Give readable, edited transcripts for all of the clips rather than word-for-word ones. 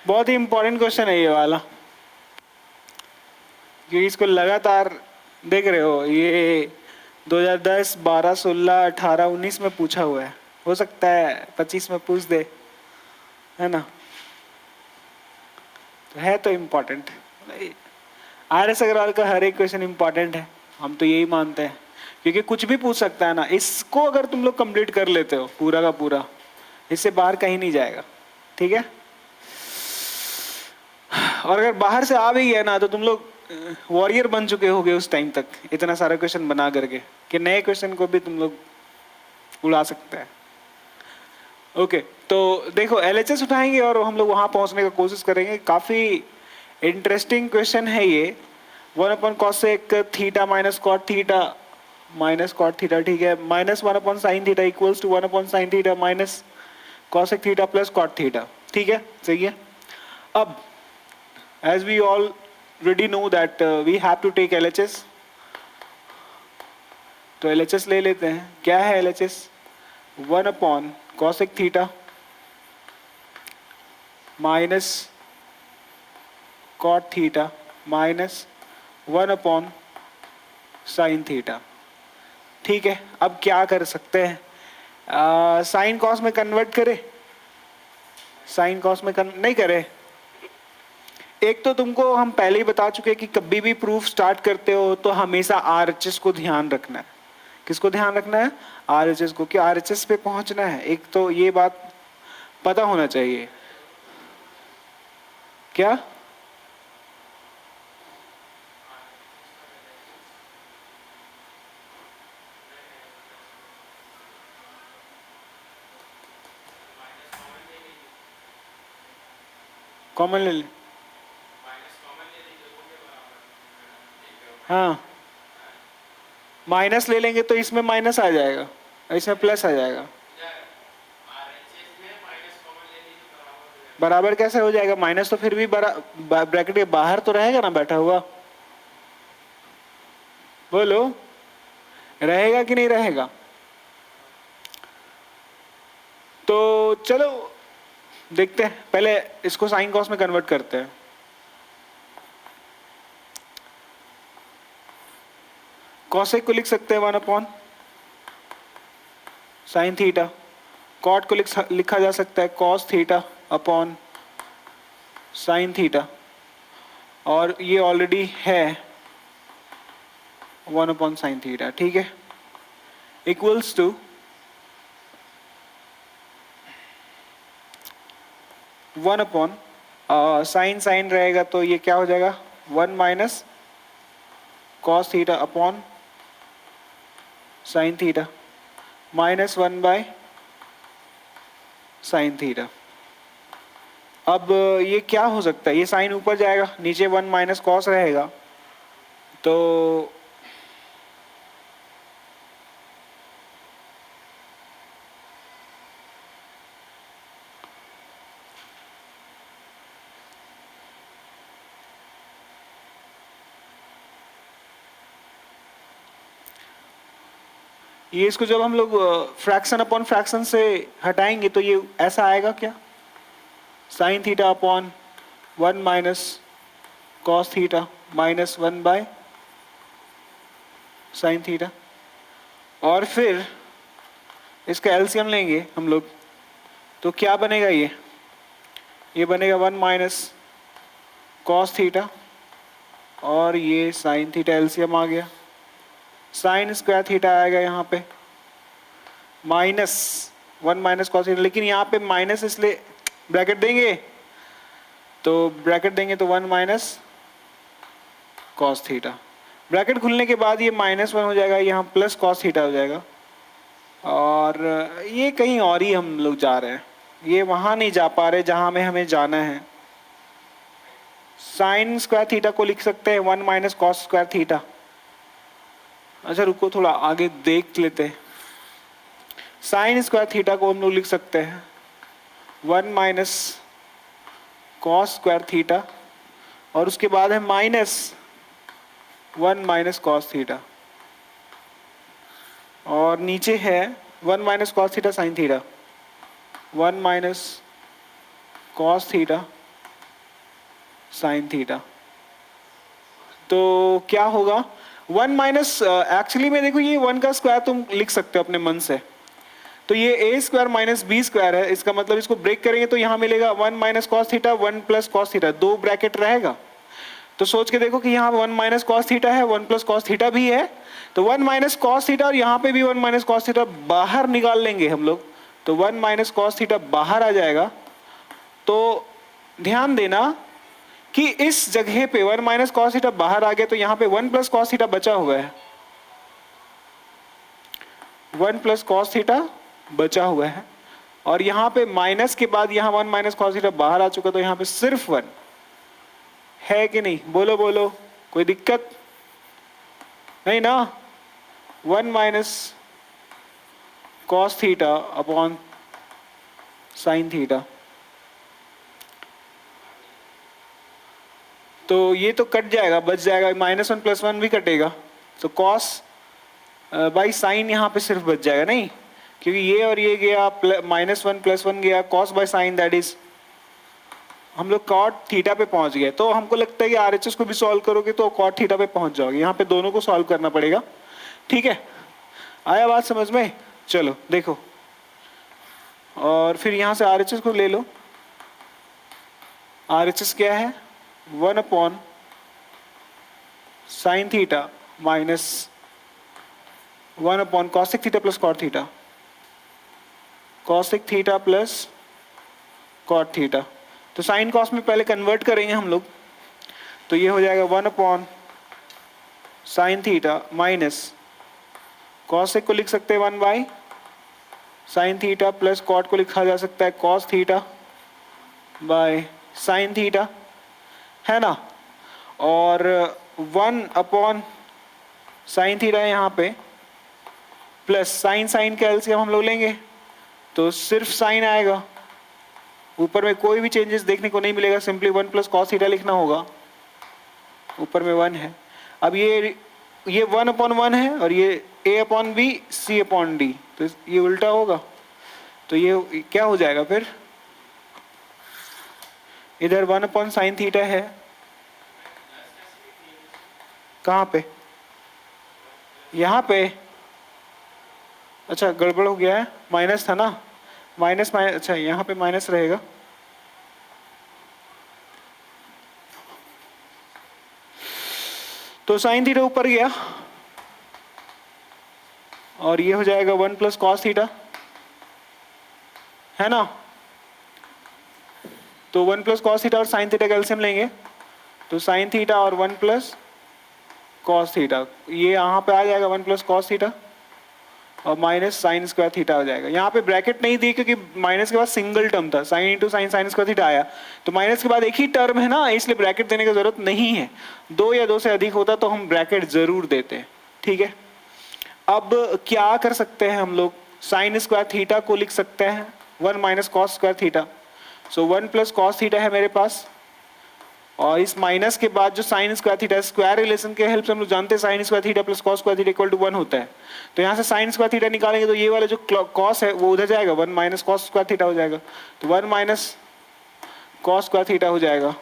बहुत ही important question है ये वाला, क्योंकि इसको लगातार देख रहे हो, ये 2010, 12, 16, 18, 19 में पूछा हुआ है, हो सकता है 25 में पूछ दे, है ना। तो है तो इम्पोर्टेंट। आर एस अग्रवाल का हर एक क्वेश्चन इम्पोर्टेंट है, हम तो यही मानते हैं, क्योंकि कुछ भी पूछ सकता है ना। इसको अगर तुम लोग कंप्लीट कर लेते हो पूरा का पूरा, इससे बाहर कहीं नहीं जाएगा, ठीक है। और अगर बाहर से आ भी गया ना, तो तुम लोग वॉरियर बन चुके होगे उस टाइम तक, इतना सारा क्वेश्चन बना करके, कि नए क्वेश्चन को भी तुम लोग उड़ा सकते हैं। ओके, तो देखो एलएचएस उठाएंगे और हम लोग वहां पहुंचने का कोशिश करेंगे। काफी इंटरेस्टिंग क्वेश्चन है ये। 1/cosec theta minus cot theta minus cot theta, ठीक है, minus 1/sin theta equals to 1/sin theta minus cosec theta plus cot theta, ठीक है, सही है। अब as we already know that we have to take LHS, तो LHS ले लेते हैं। क्या है LHS? 1/cosec theta minus cot theta minus 1/sin theta, ठीक है। अब क्या कर सकते हैं, साइन कॉस में कन्वर्ट करे, साइन कॉस में नहीं करे। एक तो तुमको हम पहले ही बता चुके हैं कि कभी भी प्रूफ स्टार्ट करते हो तो हमेशा आरएचएस को ध्यान रखना है। किसको ध्यान रखना है? आरएचएस को, कि आरएचएस पे पहुंचना है, एक तो ये बात पता होना चाहिए। क्या? कॉमन ले ले, हाँ माइनस ले लेंगे तो इसमें माइनस आ जाएगा, इसमें प्लस आ जाएगा। बराबर कैसे हो जाएगा? माइनस तो फिर भी ब्रैकेट के बाहर तो रहेगा ना बैठा हुआ, बोलो रहेगा कि नहीं रहेगा? तो चलो देखते हैं, पहले इसको साइन कॉस में कन्वर्ट करते हैं। कॉसेक को लिख सकते हैं 1/sin थीटा, कॉट को लिखा जा सकता है cos theta upon sine theta, और ये ऑलरेडी है 1/sin थीटा, ठीक है, इक्वल्स टू 1/साइन साइन रहेगा तो ये क्या हो जाएगा, 1 minus cos theta upon sine theta minus 1/sin theta. अब ये क्या हो सकता है, ये साइन ऊपर जाएगा, नीचे 1 माइनस कॉस रहेगा, तो ये इसको जब हम लोग फ्रैक्शन अपॉन फ्रैक्शन से हटाएंगे तो ये ऐसा आएगा क्या, sine theta upon 1 minus cos theta minus 1/sin theta, और फिर इसका एलसीएम लेंगे हम लोग, तो क्या बनेगा, ये बनेगा 1 माइनस कॉस थीटा, और ये साइन थीटा एलसीएम आ गया, साइन स्क्वायर थीटा आएगा यहाँ पे माइनस 1 माइनस कॉस थीटा, लेकिन यहाँ पे माइनस इसलिए ब्रैकेट देंगे, तो ब्रैकेट देंगे तो 1 माइनस कॉस थीटा, ब्रैकेट खुलने के बाद ये -1 हो जाएगा, यहाँ प्लस कॉस थीटा हो जाएगा, और ये कहीं और ही हम लोग जा रहे हैं, ये वहाँ नहीं जा पा रहे जहाँ में हमें जाना है। साइन स्क्वायर थीटा को लिख सकते हैं 1 माइनस कॉस स्क्वायर थीटा। अच्छा रुको, थोड़ा आगे देख लेते हैं। साइन स्क्वायर थीटा को हम लोग लिख सकते हैं 1 माइनस कॉस स्क्वायर थीटा, और उसके बाद है -1 माइनस कॉस थीटा, और नीचे है 1 minus cos theta sine theta, 1 minus cos theta sine theta. तो क्या होगा 1 माइनस, एक्चुअली में देखो ये 1 का स्क्वायर तुम लिख सकते हो अपने मन से, तो ये ए स्क्वायर माइनस बी स्क्वायर है, इसका मतलब इसको ब्रेक करेंगे तो यहाँ मिलेगा 1 minus cos theta 1 plus cos theta, 2 bracket रहेगा। तो सोच के देखो कि यहाँ 1 माइनस कॉस थीटा है, 1 प्लस कॉस थीटा भी है, तो 1 माइनस कॉस थीटा और यहाँ पे भी 1 माइनस कॉस थीटा बाहर निकाल लेंगे हम लोग, तो 1 माइनस कॉस थीटा बाहर आ जाएगा। तो ध्यान देना कि इस जगह पे 1 माइनस कॉस थीटा बाहर आ गया, तो यहाँ पे 1 प्लस कॉस थीटा बचा हुआ है, 1 प्लस कॉस थीटा बचा हुआ है, और यहाँ पे माइनस के बाद यहाँ 1 माइनस कॉस थीटा बाहर आ चुका, तो यहाँ पे सिर्फ 1 है कि नहीं, बोलो बोलो, कोई दिक्कत नहीं ना। 1 minus cos theta upon sine theta, तो ये तो कट जाएगा, बच जाएगा, -1 + 1 भी कटेगा, तो कॉस बाई साइन यहाँ पे सिर्फ बच जाएगा, नहीं क्योंकि ये और ये गया, -1 + 1 गया, cos by sine, that is हम लोग कॉट थीटा पे पहुंच गए। तो हमको लगता है कि आरएचएस को भी सॉल्व करोगे तो कॉट थीटा पे पहुंच जाओगे, यहाँ पे दोनों को सॉल्व करना पड़ेगा, ठीक है, आया बात समझ में। चलो देखो, और फिर यहाँ से आरएचएस को ले लो, आरएचएस क्या है 1 upon sine theta minus 1 upon cosec theta plus cot theta, cosec theta plus cot theta. तो साइन कॉस में पहले कन्वर्ट करेंगे हम लोग, तो ये हो जाएगा 1 upon sine theta minus cosec को लिख सकते हैं 1 by sine theta plus cot को लिखा जा सकता है cos theta by sine theta, है ना, और 1 अपॉन साइन थीटा है यहाँ पे, प्लस साइन साइन का एलसीएम हम लोग लेंगे तो सिर्फ साइन आएगा, ऊपर में कोई भी चेंजेस देखने को नहीं मिलेगा, सिंपली 1 प्लस कॉस थीटा लिखना होगा, ऊपर में 1 है। अब ये 1 अपॉन 1 है और ये a upon B c upon D, तो ये उल्टा होगा, तो ये क्या हो जाएगा फिर, इधर 1 अपॉन साइन थीटा है, कहाँ पे, यहाँ पे, अच्छा गड़बड़ हो गया है, माइनस था ना, माइनस माइनस, अच्छा यहाँ पे माइनस रहेगा, तो साइन थीटा ऊपर गया और ये हो जाएगा 1 प्लस कॉस थीटा, है ना, तो 1 प्लस कॉस थीटा और साइन थीटा का एलसीएम लेंगे, तो साइन थीटा और 1 प्लस कॉस थीटा, ये यहाँ पे आ जाएगा 1 प्लस कॉस थीटा और माइनस साइन स्क्वायर थीटा हो जाएगा। यहाँ पे ब्रैकेट नहीं दी क्योंकि माइनस के बाद सिंगल टर्म था, sine into sine sign square theta आया, तो माइनस के बाद एक ही टर्म है ना, इसलिए ब्रैकेट देने की जरूरत नहीं है, 2 या 2 से अधिक होता तो हम ब्रैकेट जरूर देते, ठीक है। अब क्या कर सकते हैं हम लोग, साइन स्क्वायर थीटा को लिख सकते हैं 1 minus cos square theta, so 1 plus cos theta है मेरे पास, और इस माइनस के बाद जो sine square theta, square relation के हेल्प से हम लोग जानते हैं sine square theta plus cos square theta equal to 1 होता है, तो यहाँ से साइन स्क्वायर थीटा निकालेंगे तो ये वाला जो कॉस है वो उधर जाएगा, 1 माइनस कॉस स्क्वायर थीटा हो जाएगा, तो 1 माइनस कॉस स्क्वायर थीटा हो जाएगा,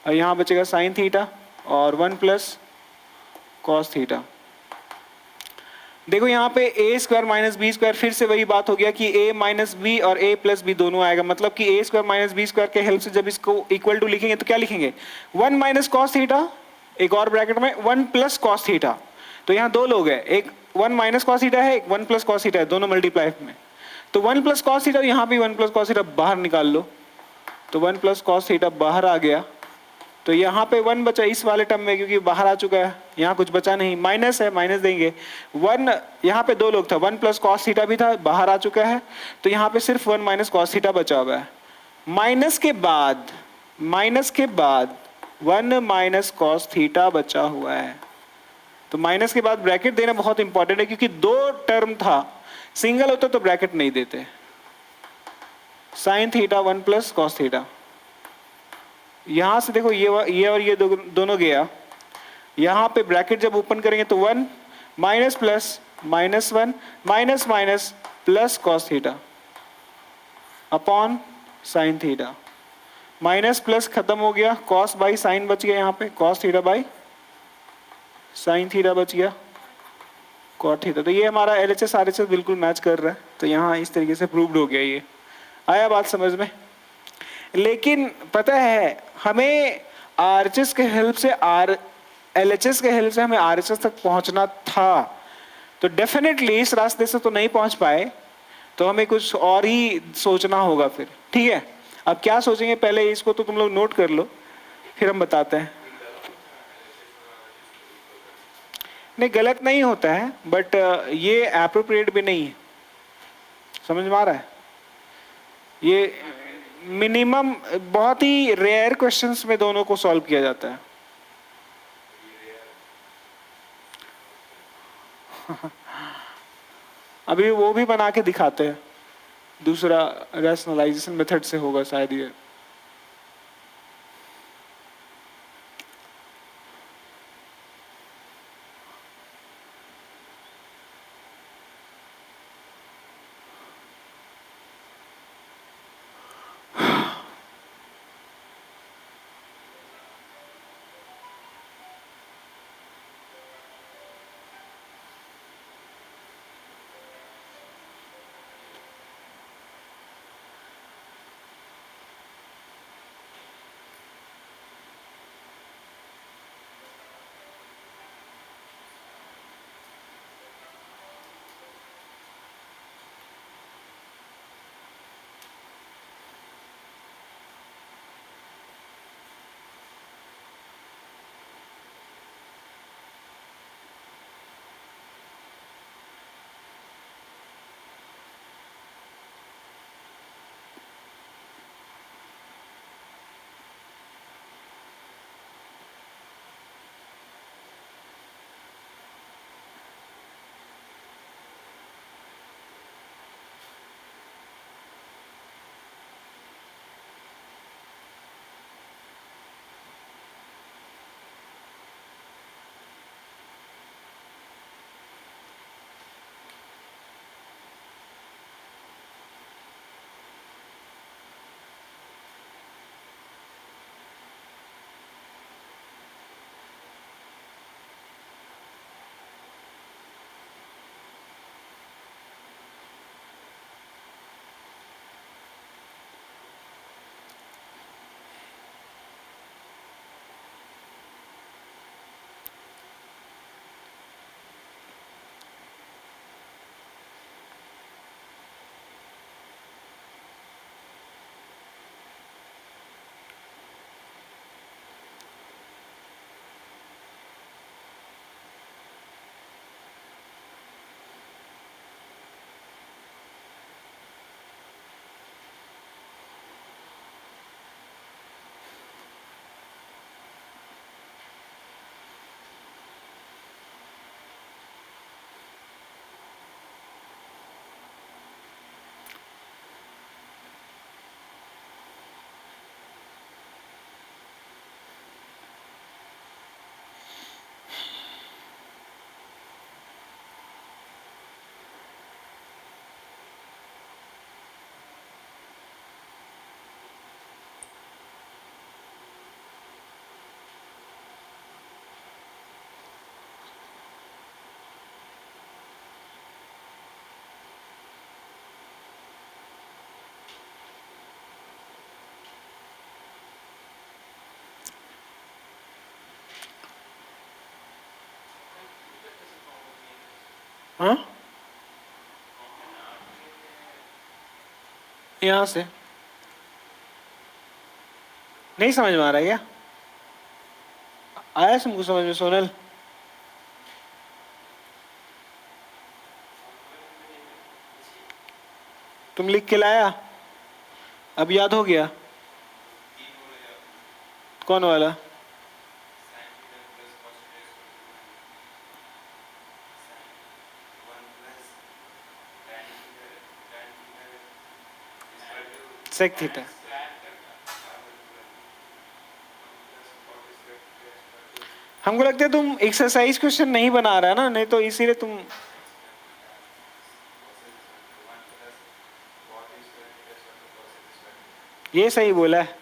और यहाँ बचेगा साइन थीटा और 1 प्लस कॉस थीटा। देखो यहाँ पे a square minus B square, फिर से वही बात हो गया कि a माइनस बी और a प्लस बी दोनों आएगा, मतलब कि a square minus B square के हेल्प से जब इसको इक्वल टू लिखेंगे तो क्या लिखेंगे 1 माइनस कॉस थीटा, एक और ब्रैकेट में 1 प्लस कॉस थीटा, तो यहाँ 2 लोग हैं, एक 1 माइनस कॉस थीटा है, एक 1 प्लस कॉस थीटा है, दोनों मल्टीप्लाई में, तो 1 प्लस कॉस थीटा, यहाँ भी 1 प्लस कॉस थीटा बाहर निकाल लो, तो 1 प्लस कॉस थीटा बाहर आ गया, तो यहाँ पे 1 बचा इस वाले टर्म में क्योंकि बाहर आ चुका है, यहाँ कुछ बचा नहीं, माइनस है माइनस देंगे, 1 यहाँ पे 2 लोग था, 1 प्लस कॉस थीटा भी था बाहर आ चुका है, तो यहाँ पे सिर्फ 1 माइनस कॉस थीटा बचा हुआ है, माइनस के बाद 1 माइनस कॉस थीटा बचा हुआ है, तो माइनस के बाद ब्रैकेट देना बहुत इंपॉर्टेंट है क्योंकि 2 टर्म था, सिंगल होता तो ब्रैकेट नहीं देते, sign theta 1 plus cos theta, यहां से देखो ये और ये दोनों गया, यहां पे ब्रैकेट जब ओपन करेंगे तो 1 minus plus minus 1 minus minus plus cos theta upon sine theta, minus plus खत्म हो गया, कॉस बाई साइन बच गया, यहाँ पे cos theta by sine theta बच गया, कॉट थीटा। तो ये हमारा एलएचएस आरएचएस बिल्कुल मैच कर रहा है, तो यहाँ इस तरीके से प्रूव्ड हो गया ये। आया बात समझ में? लेकिन पता है हमें आरएचएस के हेल्प से एलएचएस के हेल्प से हमें आरएचएस तक पहुंचना था, तो डेफिनेटली इस रास्ते से तो नहीं पहुंच पाए, तो हमें कुछ और ही सोचना होगा फिर। ठीक है, अब क्या सोचेंगे पहले इसको तो तुम लोग नोट कर लो, फिर हम बताते हैं। नहीं गलत नहीं होता है, बट ये अप्रोप्रिएट भी नहीं है, समझ में आ रहा है? ये मिनिमम बहुत ही रेयर क्वेश्चंस में दोनों को सॉल्व किया जाता है। अभी वो भी बना के दिखाते हैं, दूसरा रैशनलाइजेशन मेथड से होगा शायद ये। हाँ यहाँ से नहीं समझ में आ रहा है क्या? आया तुमको समझ में सोनल? तुम लिख के लाया? अब याद हो गया? कौन वाला? Sec theta. हमको लगता है तुम एक्सरसाइज क्वेश्चन नहीं बना रहा ना, नहीं तो इसीलिए तुम। ये सही बोला है।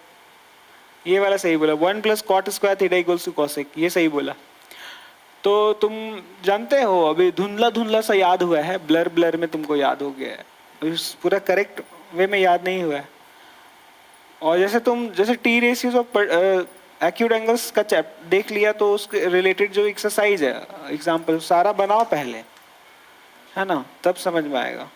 ये वाला सही बोला, 1 plus cot square theta equals to cosec, ये सही बोला। तो तुम जानते हो अभी धुंधला धुंधला सा याद हुआ है, ब्लर ब्लर में तुमको याद हो गया है, इस पूरा करेक्ट वे में याद नहीं हुआ है। और जैसे T ratios of acute angles का चैप देख लिया, तो उसके रिलेटेड जो एक्सरसाइज है, एग्जाम्पल सारा बनाओ पहले, है ना, तब समझ में आएगा।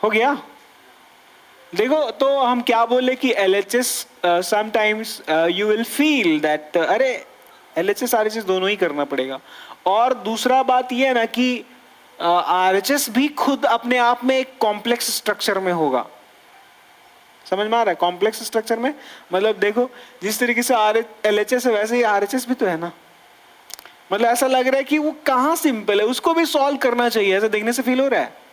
हो गया। देखो तो हम क्या बोले कि LHS sometimes you will feel that अरे LHS RHS दोनों ही करना पड़ेगा। और दूसरा बात ये है ना कि RHS भी खुद अपने आप में एक कॉम्प्लेक्स स्ट्रक्चर में होगा। समझ में आ रहा है? कॉम्प्लेक्स स्ट्रक्चर में मतलब देखो जिस तरीके से LHS है वैसे ही RHS भी तो है ना। मतलब ऐसा लग रहा है कि वो कहाँ सिंपल है, उसको भी सॉल्व करना चाहिए, ऐसा देखने से फील हो रहा है।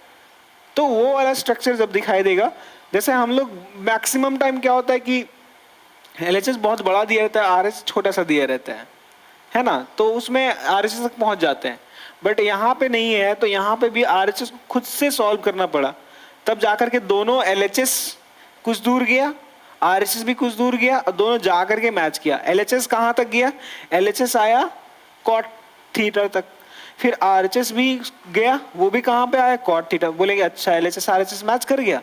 तो वो वाला स्ट्रक्चर जब दिखाई देगा, जैसे हम लोग मैक्सिमम टाइम क्या होता है कि LHS बहुत बड़ा दिया रहता है, RHS छोटा सा दिया रहता है ना, तो उसमें RHS तक पहुंच जाते हैं। बट यहाँ पे नहीं है, तो यहाँ पे भी RHS को खुद से सॉल्व करना पड़ा, तब जाकर के दोनों LHS कुछ दूर गया, RHS भी कुछ दूर गया, और दोनों जाकर के मैच किया। LHS कहाँ तक गया? LHS आया कॉट थीटा तक, फिर RHS भी गया, वो भी कहाँ पे आया? Cot theta. बोलेंगे अच्छा LHS RHS मैच कर गया।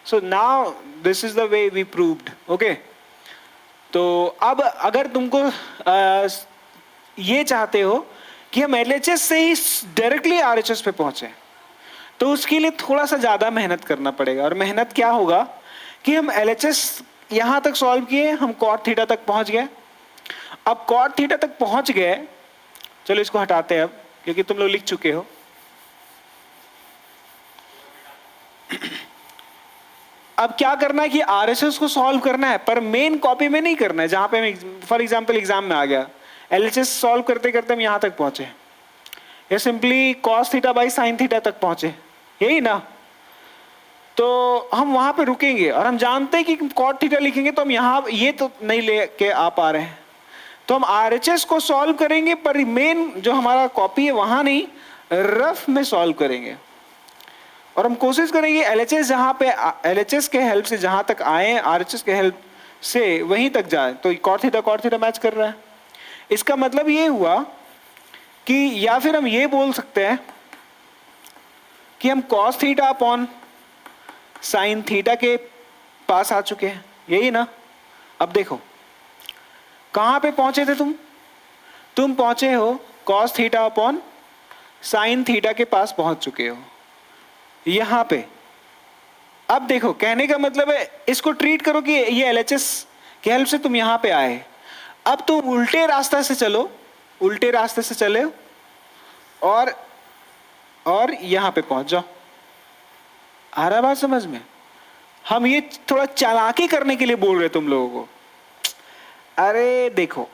So now this is the way we proved. Okay, तो अब अगर तुमको ये चाहते हो कि हम LHS से ही डायरेक्टली RHS पे पहुंचे, तो उसके लिए थोड़ा सा ज्यादा मेहनत करना पड़ेगा। और मेहनत क्या होगा कि हम LHS यहां तक सॉल्व किए, हम कॉट थीटा तक पहुंच गए। अब कॉट थीटा तक पहुंच गए, चलो इसको हटाते हैं अब, क्योंकि तुम लोग लिख चुके हो। अब क्या करना है कि RHS को सॉल्व करना है, पर मेन कॉपी में नहीं करना है, जहां पे हम फॉर एग्जांपल एग्जाम में आ गया LHS सॉल्व करते करते हम यहां तक पहुंचे, या simply cos theta by sin theta तक पहुंचे, यही ना। तो हम वहां पे रुकेंगे, और हम जानते हैं कि cot थीटा लिखेंगे तो हम यहां ये तो नहीं लेके आ पा रहे हैं, तो हम RHS को सॉल्व करेंगे, पर मेन जो हमारा कॉपी है वहां नहीं, रफ में सॉल्व करेंगे। और हम कोशिश करेंगे LHS जहां पे LHS के हेल्प से जहां तक आए, RHS के हेल्प से वहीं तक जाए। तो cot थीटा मैच कर रहा है। इसका मतलब ये हुआ कि या फिर हम ये बोल सकते हैं कि हम cos theta upon sine theta के पास आ चुके हैं, यही ना। अब देखो कहां पे पहुंचे थे तुम पहुंचे हो cos theta upon sine theta के पास पहुंच चुके हो यहां पे। अब देखो कहने का मतलब है, इसको ट्रीट करो कि ये LHS के हेल्प से तुम यहां पे आए। अब तुम उल्टे रास्ते से चलो, उल्टे रास्ते से चले और यहां पे पहुंच जाओ। आ रहा बात समझ में? हम ये थोड़ा चालाकी करने के लिए बोल रहे तुम लोगों को। अरे देखो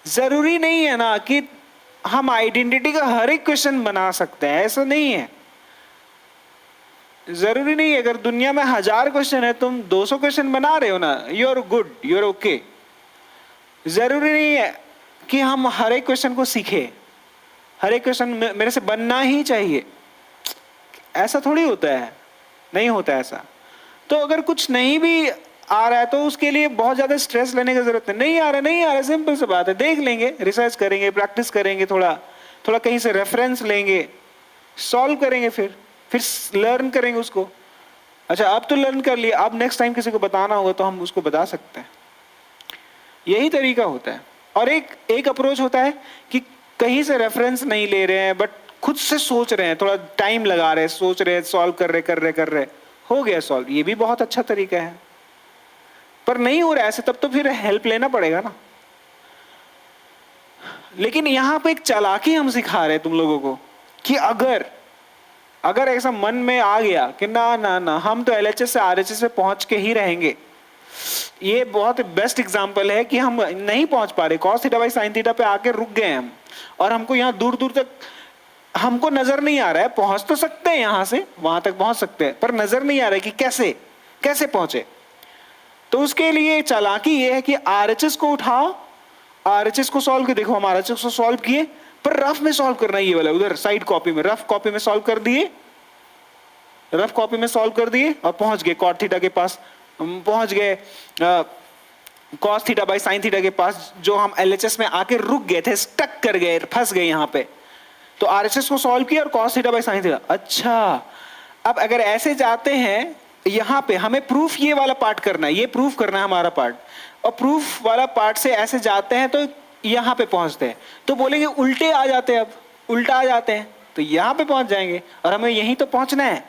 जरूरी नहीं है ना कि हम आइडेंटिटी का हर एक क्वेश्चन बना सकते हैं, ऐसा नहीं है। जरूरी नहीं है, अगर दुनिया में 1000 क्वेश्चन है, तुम 200 क्वेश्चन बना रहे हो ना, you are good, you are okay. जरूरी नहीं है कि हम हर एक क्वेश्चन को सीखें, हर एक क्वेश्चन मेरे से बनना ही चाहिए, ऐसा थोड़ी होता है, नहीं होता ऐसा। तो अगर कुछ नहीं भी आ रहा है तो उसके लिए बहुत ज्यादा स्ट्रेस लेने की जरूरत नहीं आ रहा, नहीं आ रहा, सिंपल सी बात है, देख लेंगे, रिसर्च करेंगे, प्रैक्टिस करेंगे, थोड़ा थोड़ा कहीं से रेफरेंस लेंगे, सॉल्व करेंगे, फिर लर्न करेंगे उसको। अच्छा अब तो लर्न कर लिया, अब नेक्स्ट टाइम किसी को बताना होगा तो हम उसको बता सकते हैं। यही तरीका होता है। और एक अप्रोच होता है कि कहीं से रेफरेंस नहीं ले रहे हैं, बट खुद से सोच रहे हैं, थोड़ा टाइम लगा रहे हैं, सोच रहे हैं, सॉल्व कर रहे, हो गया सॉल्व, ये भी बहुत अच्छा तरीका है। पर नहीं हो रहा है ऐसे, तब तो फिर हेल्प लेना पड़ेगा ना। लेकिन यहां पे एक चालाकी हम सिखा रहे हैं तुम लोगों को कि अगर ऐसा मन में आ गया कि ना ना ना हम तो एलएचएस से आरएचएस पे पहुंच के ही रहेंगे, ये बहुत बेस्ट एग्जांपल है कि हम नहीं पहुंच पा रहे, cos theta by sine theta पे आके रुक गए हम, और हमको यहाँ दूर दूर तक हमको नजर नहीं आ रहा है, पहुंच तो सकते हैं यहां से वहां तक पहुंच सकते हैं, पर नजर नहीं आ रहा है कि कैसे कैसे पहुंचे। तो उसके लिए चालाकी ये है कि आरएचएस को उठाओ, आरएचएस को सॉल्व कर, देखो हम आरएचएस को सॉल्व किए, पर रफ में सॉल्व करना है, ये वाला उधर साइड कॉपी में, रफ कॉपी में सॉल्व कर दिए, रफ कॉपी में सॉल्व कर दिए और पहुंच गए कॉट थीटा के पास, पहुंच गए cos theta by sine theta के पास, जो हम एलएचएस में आके रुक गए थे, स्टक कर गए, फंस गए यहाँ पे। तो आरएचएस को सॉल्व किया और cos theta by sine theta. अच्छा अब अगर ऐसे जाते हैं, यहाँ पे हमें प्रूफ ये वाला पार्ट करना है, ये प्रूफ करना है हमारा पार्ट, और प्रूफ वाला पार्ट से ऐसे जाते हैं तो यहाँ पे पहुंचते हैं, तो बोलेंगे उल्टे आ जाते हैं, अब उल्टा आ जाते हैं तो यहाँ पे पहुंच जाएंगे, और हमें यहीं तो पहुंचना है।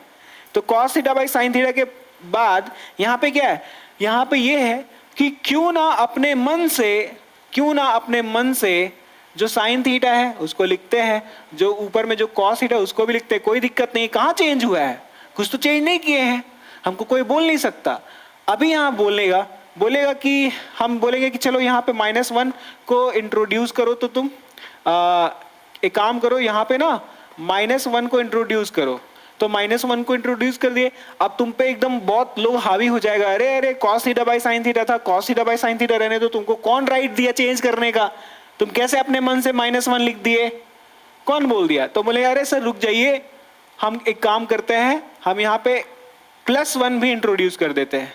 तो cos theta by sine theta के बाद यहाँ पे क्या है, यहाँ पे ये है कि क्यों ना अपने मन से जो साइन थीटा है उसको लिखते हैं, जो ऊपर में जो कॉस थीटा उसको भी लिखते हैं, कोई दिक्कत नहीं, कहाँ चेंज हुआ है, कुछ तो चेंज नहीं किए हैं, हमको कोई बोल नहीं सकता। अभी यहाँ बोलेगा कि हम बोलेंगे कि चलो यहाँ पे -1 को इंट्रोड्यूस करो, तो तुम एक काम करो, यहाँ पे ना -1 को इंट्रोड्यूस करो, तो -1 को इंट्रोड्यूस कर दिए। अब तुम पे एकदम बहुत लोग हावी हो जाएगा, अरे अरे cos theta by sine theta था, cos theta by sine theta रहने दो, तुमको कौन राइट दिया चेंज करने का, तुम कैसे अपने मन से -1 लिख दिए, कौन बोल दिया। तो बोले अरे सर रुक जाइए, हम एक काम करते हैं, हम यहाँ पे +1 भी इंट्रोड्यूस कर देते हैं।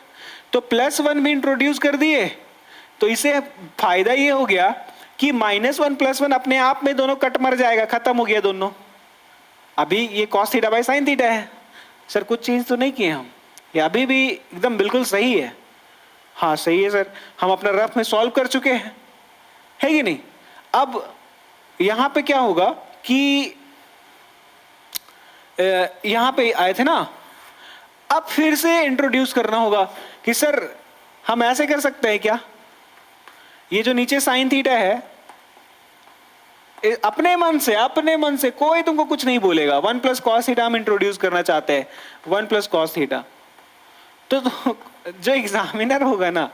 तो +1 भी इंट्रोड्यूस कर दिए, तो इसे फायदा ये हो गया कि -1 +1 अपने आप में दोनों कट मर जाएगा, खत्म हो गया दोनों। अभी ये cos theta by sine theta है, सर कुछ चेंज तो नहीं किए हम, ये अभी भी एकदम बिल्कुल सही है। हाँ सही है सर, हम अपना रफ में सॉल्व कर चुके हैं, है कि नहीं। अब यहां पे क्या होगा कि यहां पे आए थे ना, अब फिर से इंट्रोड्यूस करना होगा कि सर हम ऐसे कर सकते हैं क्या, ये जो नीचे साइन थीटा है, अपने मन से कोई तुमको कुछ नहीं बोलेगा, 1 + cos थीटा हम इंट्रोड्यूस करना चाहते हैं, 1 + cos थीटा। तो जो एग्जामिनर होगा ना,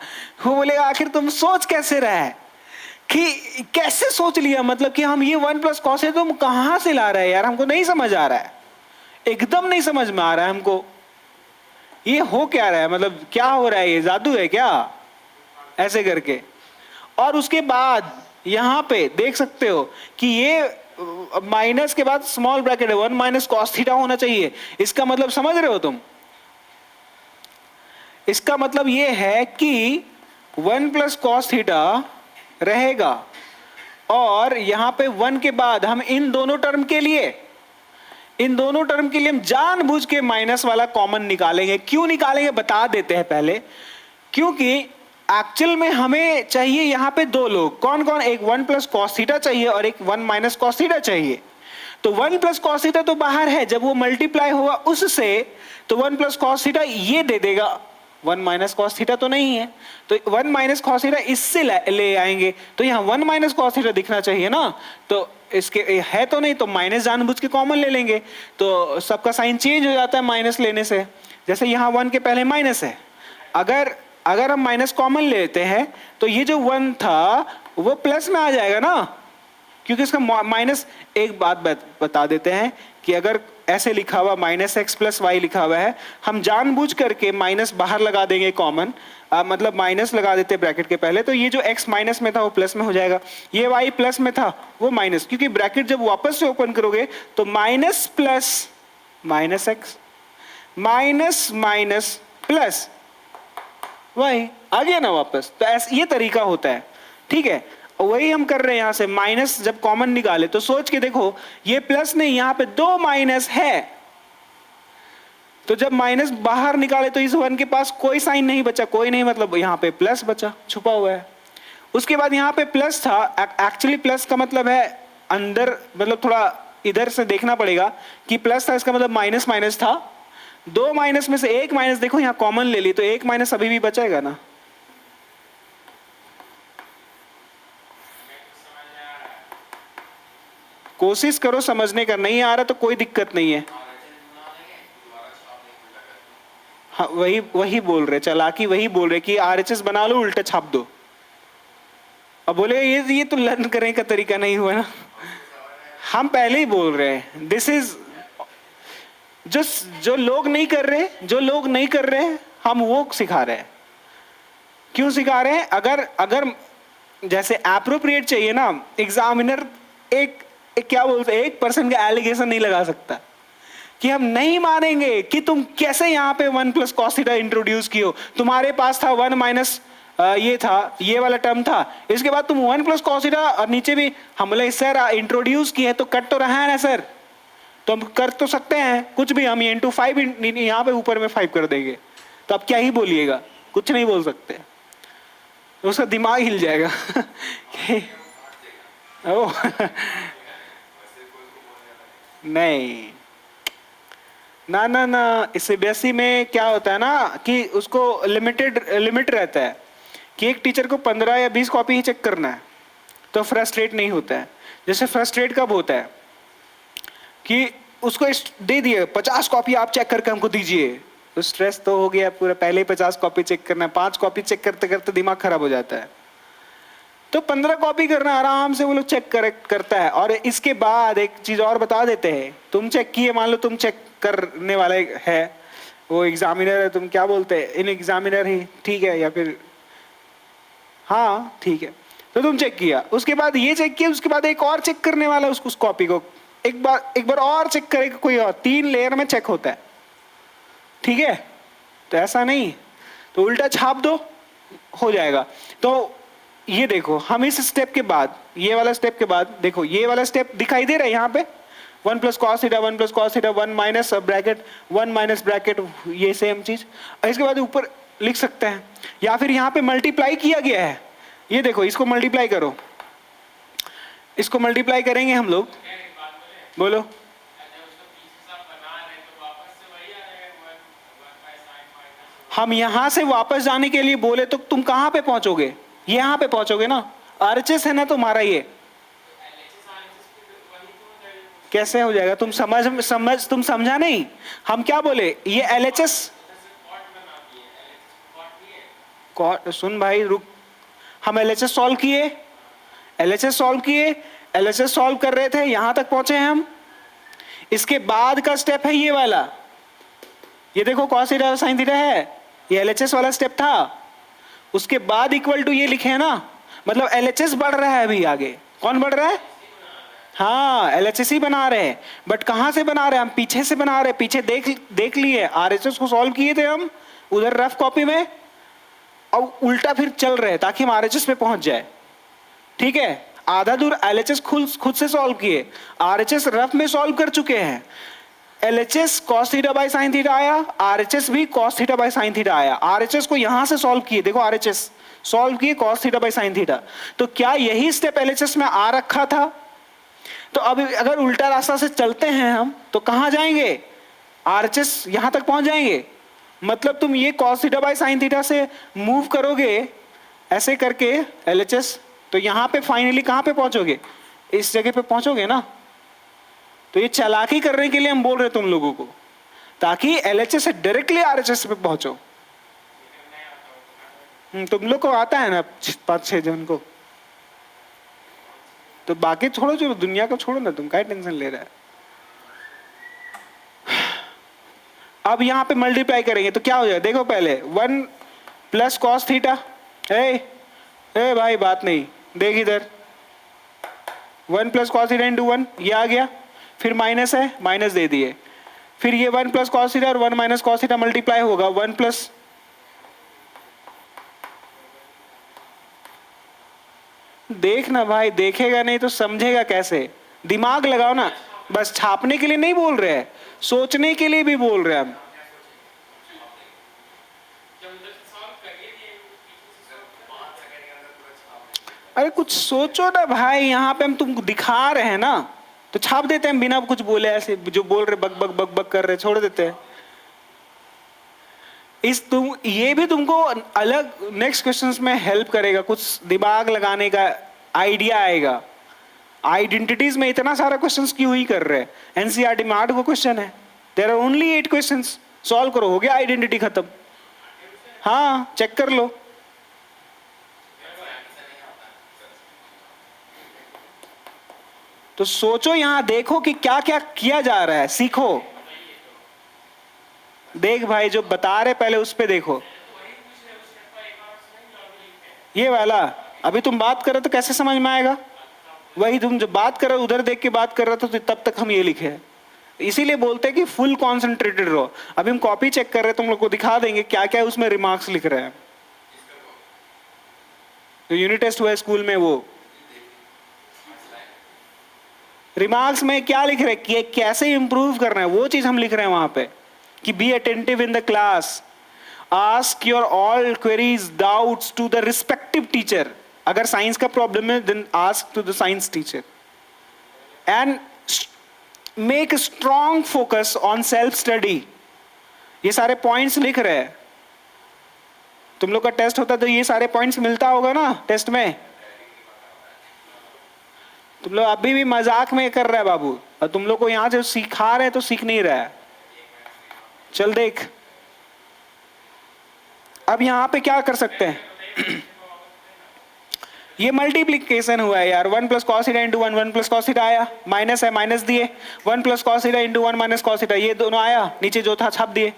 वो बोलेगा आखिर तुम सोच कैसे रहा है, कि कैसे सोच लिया, मतलब कि हम ये 1 + cos है तुम कहां से ला रहा है यार, हमको नहीं समझ आ रहा है, एकदम नहीं समझ में आ रहा है हमको, ये हो क्या रहा है, मतलब क्या हो रहा है, ये जादू है क्या, ऐसे करके। और उसके बाद यहां पे देख सकते हो कि ये माइनस के बाद स्मॉल ब्रैकेट है, 1 - cos थीटा होना चाहिए। इसका मतलब समझ रहे हो तुम, इसका मतलब ये है कि 1 + cos थीटा रहेगा, और यहां पे 1 के बाद हम इन दोनों टर्म के लिए हम जानबूझ के माइनस वाला कॉमन निकालेंगे। क्यों निकालेंगे बता देते हैं पहले, क्योंकि एक्चुअल में हमें चाहिए यहां पे दो लोग, कौन कौन, एक 1 + cos थीटा चाहिए और एक 1 - cos थीटा चाहिए। तो 1 + cos थीटा तो बाहर है, जब वो मल्टीप्लाई होगा उससे, तो 1 + cos थीटा ये दे देगा, 1 - cos थीटा तो नहीं है, तो 1 - cos थीटा इससे ले आएंगे, तो यहाँ 1 - cos थीटा दिखना चाहिए ना, तो इसके है तो नहीं, तो माइनस जानबूझ के कॉमन ले लेंगे, तो सबका साइन चेंज हो जाता है माइनस लेने से। जैसे यहाँ 1 के पहले माइनस है, अगर हम माइनस कॉमन लेते हैं तो ये जो 1 था वो प्लस में आ जाएगा ना, क्योंकि इसका माइनस, एक बात बता देते हैं कि अगर ऐसे लिखा हुआ माइनस एक्स प्लस वाई लिखा हुआ है, हम जानबूझ करके माइनस बाहर लगा देंगे कॉमन, मतलब माइनस लगा देते ब्रैकेट के पहले, तो ये जो x माइनस में था वो प्लस में हो जाएगा, ये y प्लस में था वो माइनस, क्योंकि ब्रैकेट जब वापस से ओपन करोगे तो minus plus minus x minus minus plus y आ गया ना वापस। तो ऐसा ये तरीका होता है, ठीक है। वही हम कर रहे हैं, यहां से माइनस जब कॉमन निकाले तो सोच के देखो, ये प्लस नहीं, यहां पे दो माइनस है, तो जब माइनस बाहर निकाले तो इस वन के पास कोई साइन नहीं बचा, कोई नहीं, मतलब यहाँ पे प्लस बचा, छुपा हुआ है। उसके बाद यहाँ पे प्लस था, एक्चुअली प्लस का मतलब है अंदर, मतलब थोड़ा इधर से देखना पड़ेगा कि प्लस था, इसका मतलब माइनस माइनस था, दो माइनस में से एक माइनस देखो यहाँ कॉमन ले ली, तो एक माइनस अभी भी बचेगा ना। कोशिश करो समझने का, नहीं आ रहा तो कोई दिक्कत नहीं है। हाँ वही वही बोल रहे, चालाकी वही बोल रहे कि आरएचएस बना लो उल्टा छाप दो। अब बोले ये तो लर्न करने का तरीका नहीं हुआ ना, हम पहले ही बोल रहे हैं, दिस इज जो लोग नहीं कर रहे, जो लोग नहीं कर रहे हम वो सिखा रहे हैं। क्यों सिखा रहे हैं? अगर जैसे एप्रोप्रिएट चाहिए ना, एग्जामिनर एक क्या बोलते हैं, 1% का एलिगेशन नहीं लगा सकता कि हम नहीं मानेंगे कि तुम कैसे यहाँ पे 1 प्लस कॉस थीटा इंट्रोड्यूस किए हो, तुम्हारे पास था 1 माइनस ये था, ये वाला टर्म था, इसके बाद तुम 1 प्लस कॉस थीटा और नीचे भी हम बोले सर इंट्रोड्यूस किए तो कट तो रहा है ना सर, तो हम कर तो सकते हैं कुछ भी, हम इंटू 5 यहाँ पे ऊपर में 5 कर देंगे, तो आप क्या ही बोलिएगा, कुछ नहीं बोल सकते, तो उसका दिमाग हिल जाएगा। ओ नहीं ना ना ना, सीबीएसई में क्या होता है ना कि उसको लिमिट रहता है कि एक टीचर को 15 या 20 कॉपी ही चेक करना है, तो फ्रस्ट्रेट नहीं होता है। जैसे फ्रस्ट्रेट कब होता है कि उसको दे दिए 50 कॉपी आप चेक करके हमको दीजिए, तो स्ट्रेस तो हो गया पूरा, पहले ही 50 कॉपी चेक करना है, 5 कॉपी चेक करते करते दिमाग खराब हो जाता है, तो 15 कॉपी करना आराम से वो लोग चेक करता है। और इसके बाद एक चीज और बता देते हैं, तुम चेक किए, मान लो तुम चेक करने वाले है, वो एग्जामिनर है, तुम क्या बोलते हैं, इन एग्जामिनर ही ठीक है, या फिर हाँ ठीक है, तो तुम चेक किया, उसके बाद ये चेक किया, उसके बाद एक और चेक करने वाला उस कॉपी को एक बार और चेक करेगा कोई और, 3 लेयर में चेक होता है, ठीक है। तो ऐसा नहीं, तो उल्टा छाप दो हो जाएगा। तो ये देखो हम इस स्टेप के बाद, ये वाला स्टेप के बाद देखो, ये वाला स्टेप दिखाई दे रहा है यहाँ पे 1 plus cos theta 1 plus cos theta 1 minus bracket 1 minus bracket, ये सेम चीज इसके बाद ऊपर लिख सकते हैं, या फिर यहाँ पे मल्टीप्लाई किया गया है, ये देखो इसको मल्टीप्लाई करो, इसको मल्टीप्लाई करेंगे हम लोग, बोलो। हम यहां से वापस जाने के लिए बोले तो तुम कहां पे पहुंचोगे, यहां पे पहुंचोगे ना, आरएचएस है ना तुम्हारा, ये कैसे हो जाएगा, तुम तुम समझा नहीं, हम क्या बोले, ये एलएचएस, सुन भाई रुक, हम एलएचएस सॉल्व किए, एलएचएस सॉल्व किए, एलएचएस सॉल्व कर रहे थे, यहां तक पहुंचे हैं हम, इसके बाद का स्टेप है ये वाला, ये देखो कॉस थीटा साइन थीटा है, ये एलएचएस वाला स्टेप था, उसके बाद इक्वल टू ये लिखे है ना, मतलब एलएचएस बढ़ रहा है अभी आगे, कौन बढ़ रहा है, हाँ एलएचएस ही बना रहे हैं, बट कहां से बना रहे हैं, हम पीछे से बना रहे हैं, पीछे देख लिए आरएचएस को सॉल्व किए थे हम उधर रफ कॉपी में, और उल्टा फिर चल रहे हैं ताकि हम आरएचएस पे पहुंच जाए, ठीक है। आधा दूर एलएचएस खुद से सॉल्व किए, आरएचएस रफ में सॉल्व कर चुके हैं, LHS cos theta by sin theta आया, आरएचएस भी cos theta by sin theta आया, आरएचएस को यहां से सॉल्व किए, देखो आरएचएस सॉल्व किए cos theta by sin theta, तो क्या यही स्टेप एलएचएस में आ रखा था, तो अब अगर उल्टा रास्ता से चलते हैं हम तो कहां जाएंगे, आरएचएस यहां तक पहुंच जाएंगे, मतलब तुम ये cos theta by sin theta से मूव करोगे ऐसे करके एलएचएस, तो यहां पे फाइनली कहां पे पहुंचोगे, इस जगह पे पहुंचोगे ना। तो ये चालाकी करने के लिए हम बोल रहे तुम लोगों को, ताकि एलएचएस से डायरेक्टली आरएचएस पे पहुंचो। तुम लोग को आता है ना 5-6 जन को, तो बाकी छोड़ो, जो दुनिया को छोड़ो ना, तुम क्या टेंशन ले रहा है। अब यहाँ पे मल्टीप्लाई करेंगे तो क्या हो जाएगा, देखो पहले 1 प्लस कॉस थीटा, ए भाई बात नहीं, देख इधर 1 प्लस कॉस थीटा इंटू 1, ये आ गया, फिर माइनस है, माइनस दे दिए, फिर ये 1 प्लस कॉस थीटा और 1 माइनस कॉस थीटा मल्टीप्लाई होगा 1 प्लस, देखना भाई, देखेगा नहीं तो समझेगा कैसे, दिमाग लगाओ ना, बस छापने के लिए नहीं बोल रहे हैं, सोचने के लिए भी बोल रहे हैं हम। अरे कुछ सोचो ना भाई, यहाँ पे हम तुमको दिखा रहे हैं ना, तो छाप देते हैं बिना कुछ बोले, ऐसे जो बोल रहे बक बक बक बक कर रहे छोड़ देते हैं। ये भी तुमको अलग नेक्स्ट क्वेश्चंस में हेल्प करेगा, कुछ दिमाग लगाने का आइडिया आएगा। आइडेंटिटीज में इतना सारा क्वेश्चंस क्यों ही कर रहे हैं, एनसीईआरटी में 8 क्वेश्चन है, there are only 8 questions, solve करो, हो गया आइडेंटिटी खत्म। हाँ चेक कर लो। तो सोचो, यहां देखो कि क्या क्या किया जा रहा है, सीखो। देख भाई जो बता रहे पहले उस पे देखो, ये वाला अभी तुम बात कर रहे तो कैसे समझ में आएगा, वही तुम जो बात कर रहे हो उधर देख के बात कर रहे थे, तो तब तक हम ये लिखे हैं, इसीलिए बोलते हैं कि फुल कॉन्सेंट्रेटेड रहो। अभी हम कॉपी चेक कर रहे हैं, तुम लोग को दिखा देंगे क्या क्या उसमें रिमार्क्स लिख रहे हैं, तो यूनिट टेस्ट हुआ है स्कूल में, वो रिमार्क्स में क्या लिख रहे हैं कि कैसे इंप्रूव करना है, वो चीज हम लिख रहे हैं वहां पे, कि be attentive in the class, ask your all queries doubts to the respective teacher, अगर साइंस का प्रॉब्लम है then ask to the science teacher, and make strong focus on self study. ये सारे पॉइंट्स लिख रहे हैं, तुम लोग का टेस्ट होता तो ये सारे पॉइंट्स मिलता होगा ना टेस्ट में, तुम लोग अभी भी मजाक में कर रहे हैं बाबू, और तुम लोग को यहां से सिखा रहे हैं तो सीख नहीं रहा है। चल देख, अब यहां पे क्या कर सकते हैं ये मल्टीप्लीकेशन हुआ है यार, 1 plus cos theta into 1 plus cos theta आया, माइनस है माइनस दिए, 1 plus cos theta into 1 minus cos theta, ये दोनों आया, नीचे जो था छाप दिए।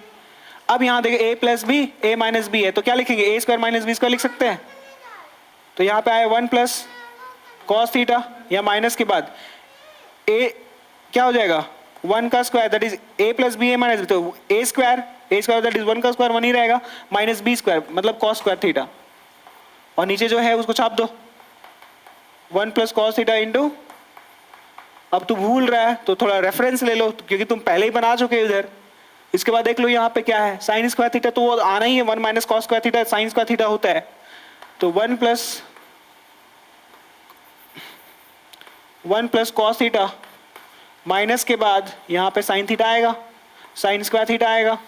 अब यहाँ देखिए a plus B, A minus B है, तो क्या लिखेंगे, A square minus B square लिख सकते हैं, तो यहाँ पे आया 1 प्लस कॉस थीटा, या माइनस के बाद a क्या हो जाएगा 1 का square, that is a plus B A minus B, तो ए स्क्वायर दैट इज 1 का स्क्वायर 1 ही रहेगा, माइनस बी स्क्वायर मतलब कॉस स्क्वायर थीटा, और नीचे जो है उसको छाप दो 1 प्लस कॉस थीटा इंटू, अब तू भूल रहा है तो थोड़ा रेफरेंस ले लो, क्योंकि तुम पहले ही बना चुके इधर। इसके बाद देख लो यहाँ पे क्या है, साइन स्क्वायर थीटा, तो वो आना ही है, 1 minus cos square theta sine square theta होता है, तो 1 प्लस कॉस थीटा माइनस के बाद यहाँ पे साइन थीटा आएगा, साइन स्क्वायर थीटा आएगा,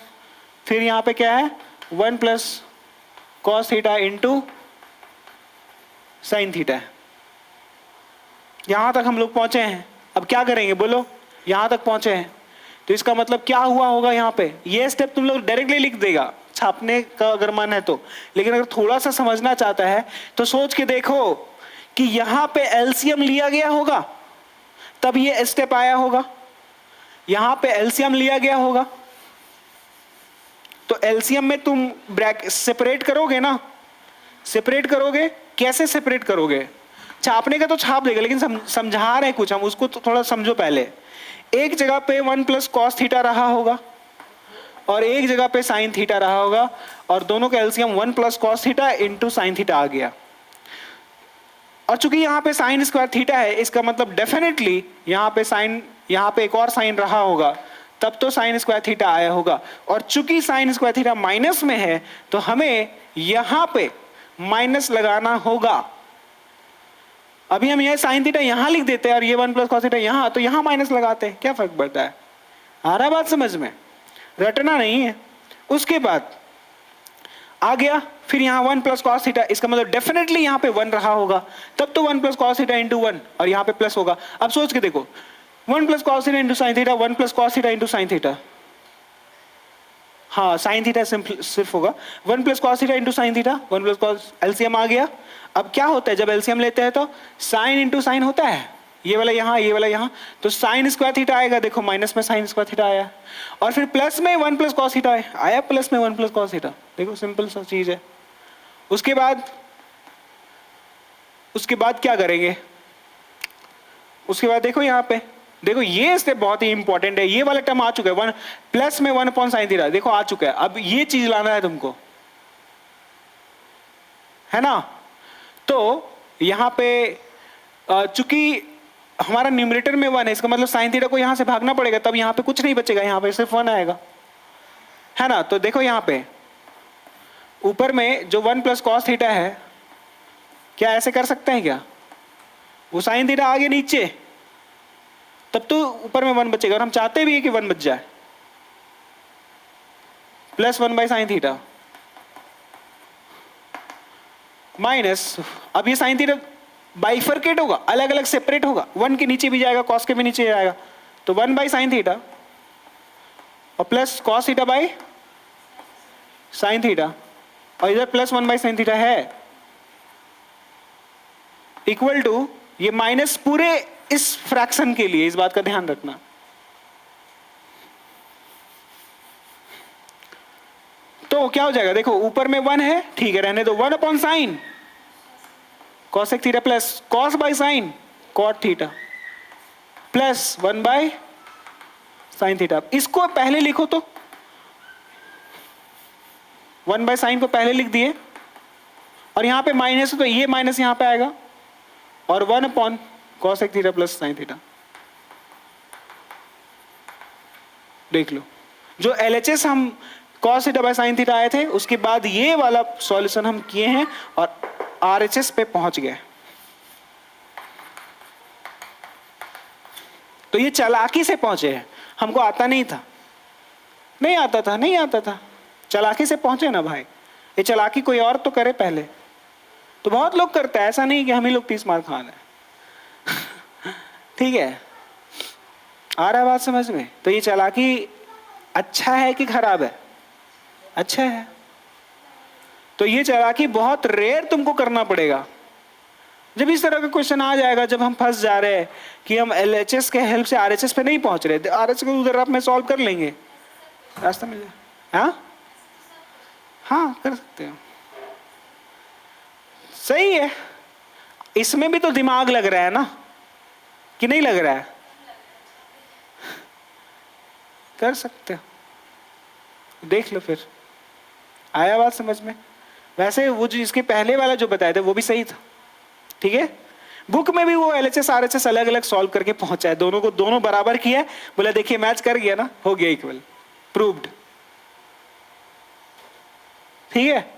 फिर यहाँ पे क्या है 1 plus cos theta into sine theta है। यहां तक हम लोग पहुंचे हैं, अब क्या करेंगे बोलो, यहां तक पहुंचे हैं, तो इसका मतलब क्या हुआ होगा, यहाँ पे ये स्टेप तुम लोग डायरेक्टली लिख देगा छापने का अगर मन है तो, लेकिन अगर थोड़ा सा समझना चाहता है तो सोच के देखो कि यहाँ पे एलसीएम लिया गया होगा तब ये स्टेप आया होगा, यहाँ पे एलसीएम लिया गया होगा, तो एलसीएम में तुम ब्रैकेट सेपरेट करोगे ना, सेपरेट करोगे, कैसे सेपरेट करोगे, छापने का तो छाप देगा, लेकिन समझा रहे कुछ हम, उसको तो थोड़ा समझो पहले। एक जगह पे 1 प्लस कॉस थीटा रहा होगा और एक जगह पे साइन थीटा रहा होगा, और दोनों का LCM 1 plus cos theta into sine theta आ गया, और चूंकि यहाँ पे साइन स्क्वायर थीटा है, इसका मतलब डेफिनेटली यहाँ पे साइन, यहाँ पे एक और साइन रहा होगा, तब तो साइन स्क्वायर थीटा आया होगा, और चूंकि साइन स्क्वायर थीटा माइनस में है तो हमें यहाँ पे माइनस लगाना होगा। अभी हम ये साइन थीटा यहाँ लिख देते हैं और ये 1 प्लस कॉस थीटा यहाँ, तो यहाँ माइनस लगाते हैं, क्या फर्क पड़ता है, आ रहा बात समझ में, रटना नहीं है। उसके बाद आ गया, फिर यहाँ 1 प्लस कॉस थीटा, इसका मतलब डेफिनेटली यहाँ पे 1 रहा होगा, तब तो 1 प्लस कॉस थीटा इंटू 1, और यहाँ पे प्लस होगा। अब सोच के देखो 1 plus cos theta into sine theta, 1 plus cos theta into sine theta, हाँ साइन थीटा सिर्फ होगा 1 plus cos theta into sine theta, 1 plus cos, LCM आ गया। अब क्या होता है जब एलसीएम लेते हैं तो साइन इंटू साइन होता है, ये वाला यहाँ ये वाला यहाँ, तो साइन स्क्वायर थीटा आएगा, देखो माइनस में साइन स्क्वायर थीटा आया, और फिर प्लस में 1 प्लस कॉस थीटा आया, प्लस में 1 प्लस कॉस थीटा, देखो सिंपल सा चीज है। उसके बाद क्या करेंगे, उसके बाद देखो यहाँ पे, देखो ये स्टेप बहुत ही इंपॉर्टेंट है, ये वाला टर्म आ चुका है, 1 प्लस में 1 अपॉन साइन थीटा, देखो आ चुका है। अब ये चीज लाना है तुमको, है ना। तो यहाँ पे चूंकि हमारा न्यूमरेटर में 1 है, इसका मतलब साइन थीटा को यहां से भागना पड़ेगा, तब यहाँ पे कुछ नहीं बचेगा, यहाँ पे सिर्फ 1 आएगा, है ना। तो देखो यहाँ पे ऊपर में जो 1 प्लस कॉस थीटा है, क्या ऐसे कर सकते हैं क्या, वो साइन थीटा आगे नीचे, तब तो ऊपर में 1 बचेगा, और हम चाहते भी है कि 1 बच जाए, plus 1 by sine theta minus, अब ये साइन थीटा बाइफरकेट होगा, अलग अलग सेपरेट होगा, 1 के नीचे भी जाएगा, कॉस के भी नीचे जाएगा, तो 1 बाई साइन थीटा और plus cos theta by sine theta, और इधर प्लस 1 बाई साइन थीटा है, इक्वल टू ये माइनस पूरे इस फ्रैक्शन के लिए, इस बात का ध्यान रखना। तो क्या हो जाएगा, देखो ऊपर में 1 है, ठीक है रहने दो, 1 upon sine cosec theta plus cos by sine cot theta plus 1 by sine theta. इसको पहले लिखो, तो 1 बाई साइन को पहले लिख दिए, और यहां पे माइनस है तो ये माइनस यहां पे आएगा, और 1 upon cosec theta plus sine theta. देख लो जो एलएचएस हम cos theta by sine theta आए थे, उसके बाद ये वाला सॉल्यूशन हम किए हैं और आरएचएस पे पहुंच गए। तो ये चालाकी से पहुंचे हैं, हमको आता नहीं था, नहीं आता था, चालाकी से पहुंचे ना भाई। ये चालाकी कोई और तो करे पहले, तो बहुत लोग करते हैं, ऐसा नहीं कि हम ही लोग 30 मार खान है। ठीक है, आ रहा है बात समझ में। तो ये चालाकी अच्छा है कि खराब है, अच्छा है। तो ये चालाकी बहुत रेयर तुमको करना पड़ेगा। जब इस तरह का क्वेश्चन आ जाएगा, जब हम फंस जा रहे हैं कि हम एलएचएस के हेल्प से आरएचएस पे नहीं पहुंच रहे, आरएचएस को उधर आप में सॉल्व कर लेंगे, रास्ता मिल जाए। हाँ कर सकते हो, सही है। इसमें भी तो दिमाग लग रहा है ना, कि नहीं लग रहा है, कर सकते हो, देख लो फिर आया बात समझ में। वैसे वो जो इसके पहले वाला जो बताया था वो भी सही था, ठीक है। बुक में भी वो एलएचएस आरएचएस अलग अलग सॉल्व करके पहुंचा है, दोनों को दोनों बराबर किया, बोला देखिए मैच कर गया ना, हो गया इक्वल, प्रूव्ड, ठीक है।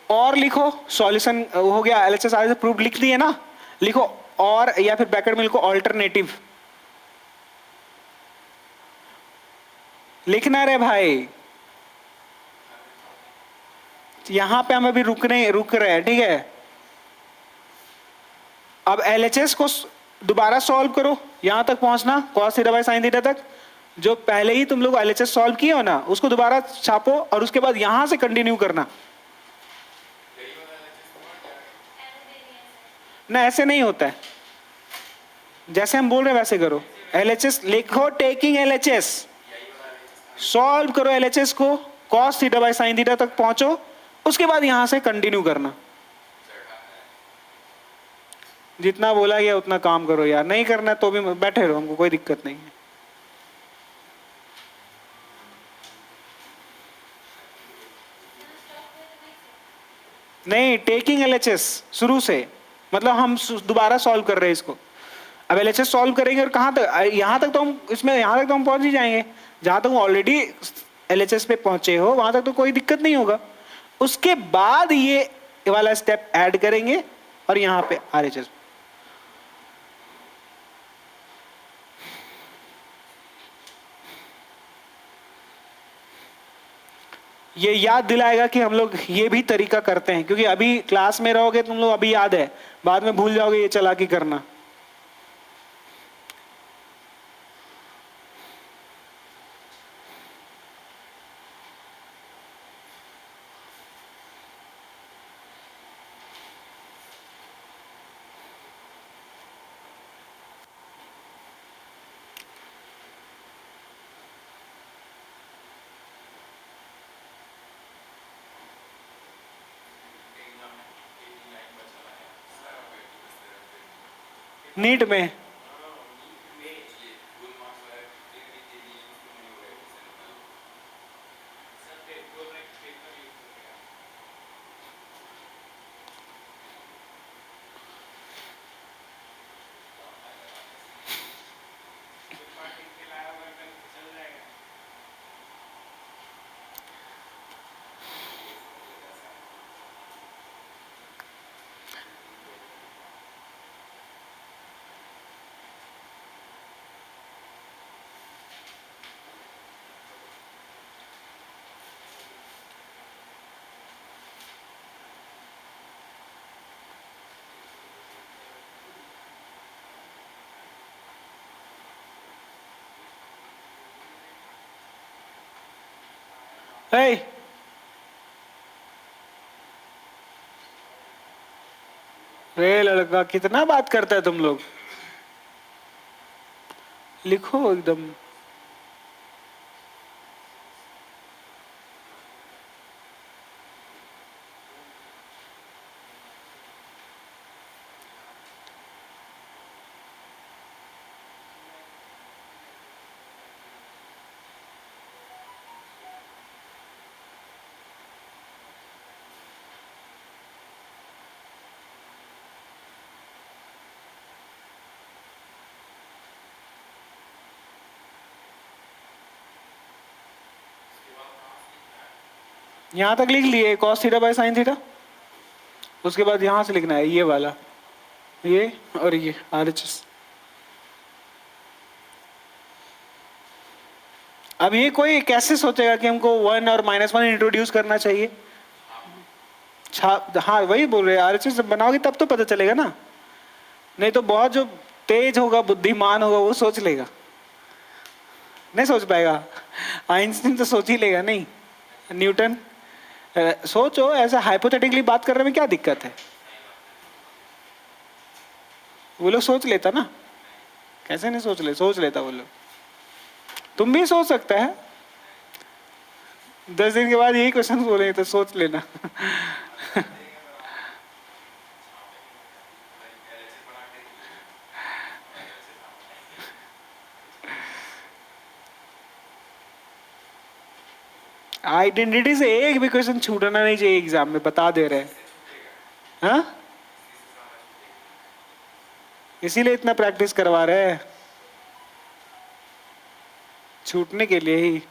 और लिखो सॉल्यूशन हो गया, एलएचएस आरएचएस प्रूव्ड लिख दिए ना, लिखो और, या फिर ब्रैकेट में लिखो ऑल्टरनेटिव, लिखना रे भाई। यहां पे हम अभी रुक रहे हैं, ठीक है। अब एलएचएस को दोबारा सॉल्व करो, यहां तक पहुंचना cos theta by sine theta तक, जो पहले ही तुम लोग एलएचएस सॉल्व किए हो ना, उसको दोबारा छापो और उसके बाद यहां से कंटिन्यू करना। ना ऐसे नहीं होता है, जैसे हम बोल रहे हैं वैसे करो। एलएचएस लिखो, टेकिंग एलएचएस, सॉल्व करो एलएचएस को, cos theta by sine theta तक पहुंचो, उसके बाद यहां से कंटिन्यू करना। जितना बोला गया उतना काम करो यार, नहीं करना तो भी बैठे रहो, हमको कोई दिक्कत नहीं है। नहीं, टेकिंग एलएचएस शुरू से, मतलब हम दोबारा सॉल्व कर रहे हैं इसको। अब एलएचएस सॉल्व करेंगे और कहां तक, यहां तक तो हम इसमें, यहां तक तो हम पहुंच ही जाएंगे, जहां तक ऑलरेडी एलएचएस पे पहुंचे हो वहां तक तो कोई दिक्कत नहीं होगा। उसके बाद ये वाला स्टेप ऐड करेंगे और यहां पे आरएचएस। ये याद दिलाएगा कि हम लोग ये भी तरीका करते हैं, क्योंकि अभी क्लास में रहोगे तुम लोग, अभी याद है, बाद में भूल जाओगे ये चालाकी करना। नीट में। हे रे लड़का, कितना बात करता है तुम लोग। लिखो एकदम। यहां तक लिख लिए cos theta by sine theta. उसके बाद यहां से लिखना है ये वाला, ये और ये RHS। अब ये कोई कैसे सोचेगा कि हमको 1 और -1 इंट्रोड्यूस करना चाहिए। हाँ वही बोल रहे हैं, RHS बनाओगे तब तो पता चलेगा ना। नहीं तो बहुत जो तेज होगा, बुद्धिमान होगा, वो सोच लेगा, नहीं सोच पाएगा। आइंस्टीन तो सोच ही लेगा नहीं, न्यूटन। सोचो, ऐसा हाइपोथेटिकली बात करने में क्या दिक्कत है। वो लोग सोच लेता ना। कैसे नहीं सोच लेता वो लोग। तुम भी सोच सकता है। 10 दिन के बाद यही क्वेश्चन बोले तो सोच लेना। आइडेंटिटी से एक भी क्वेश्चन छूटना नहीं चाहिए एग्जाम में, बता दे रहे हैं। हाँ, इसीलिए इतना प्रैक्टिस करवा रहे हैं, छूटने के लिए ही।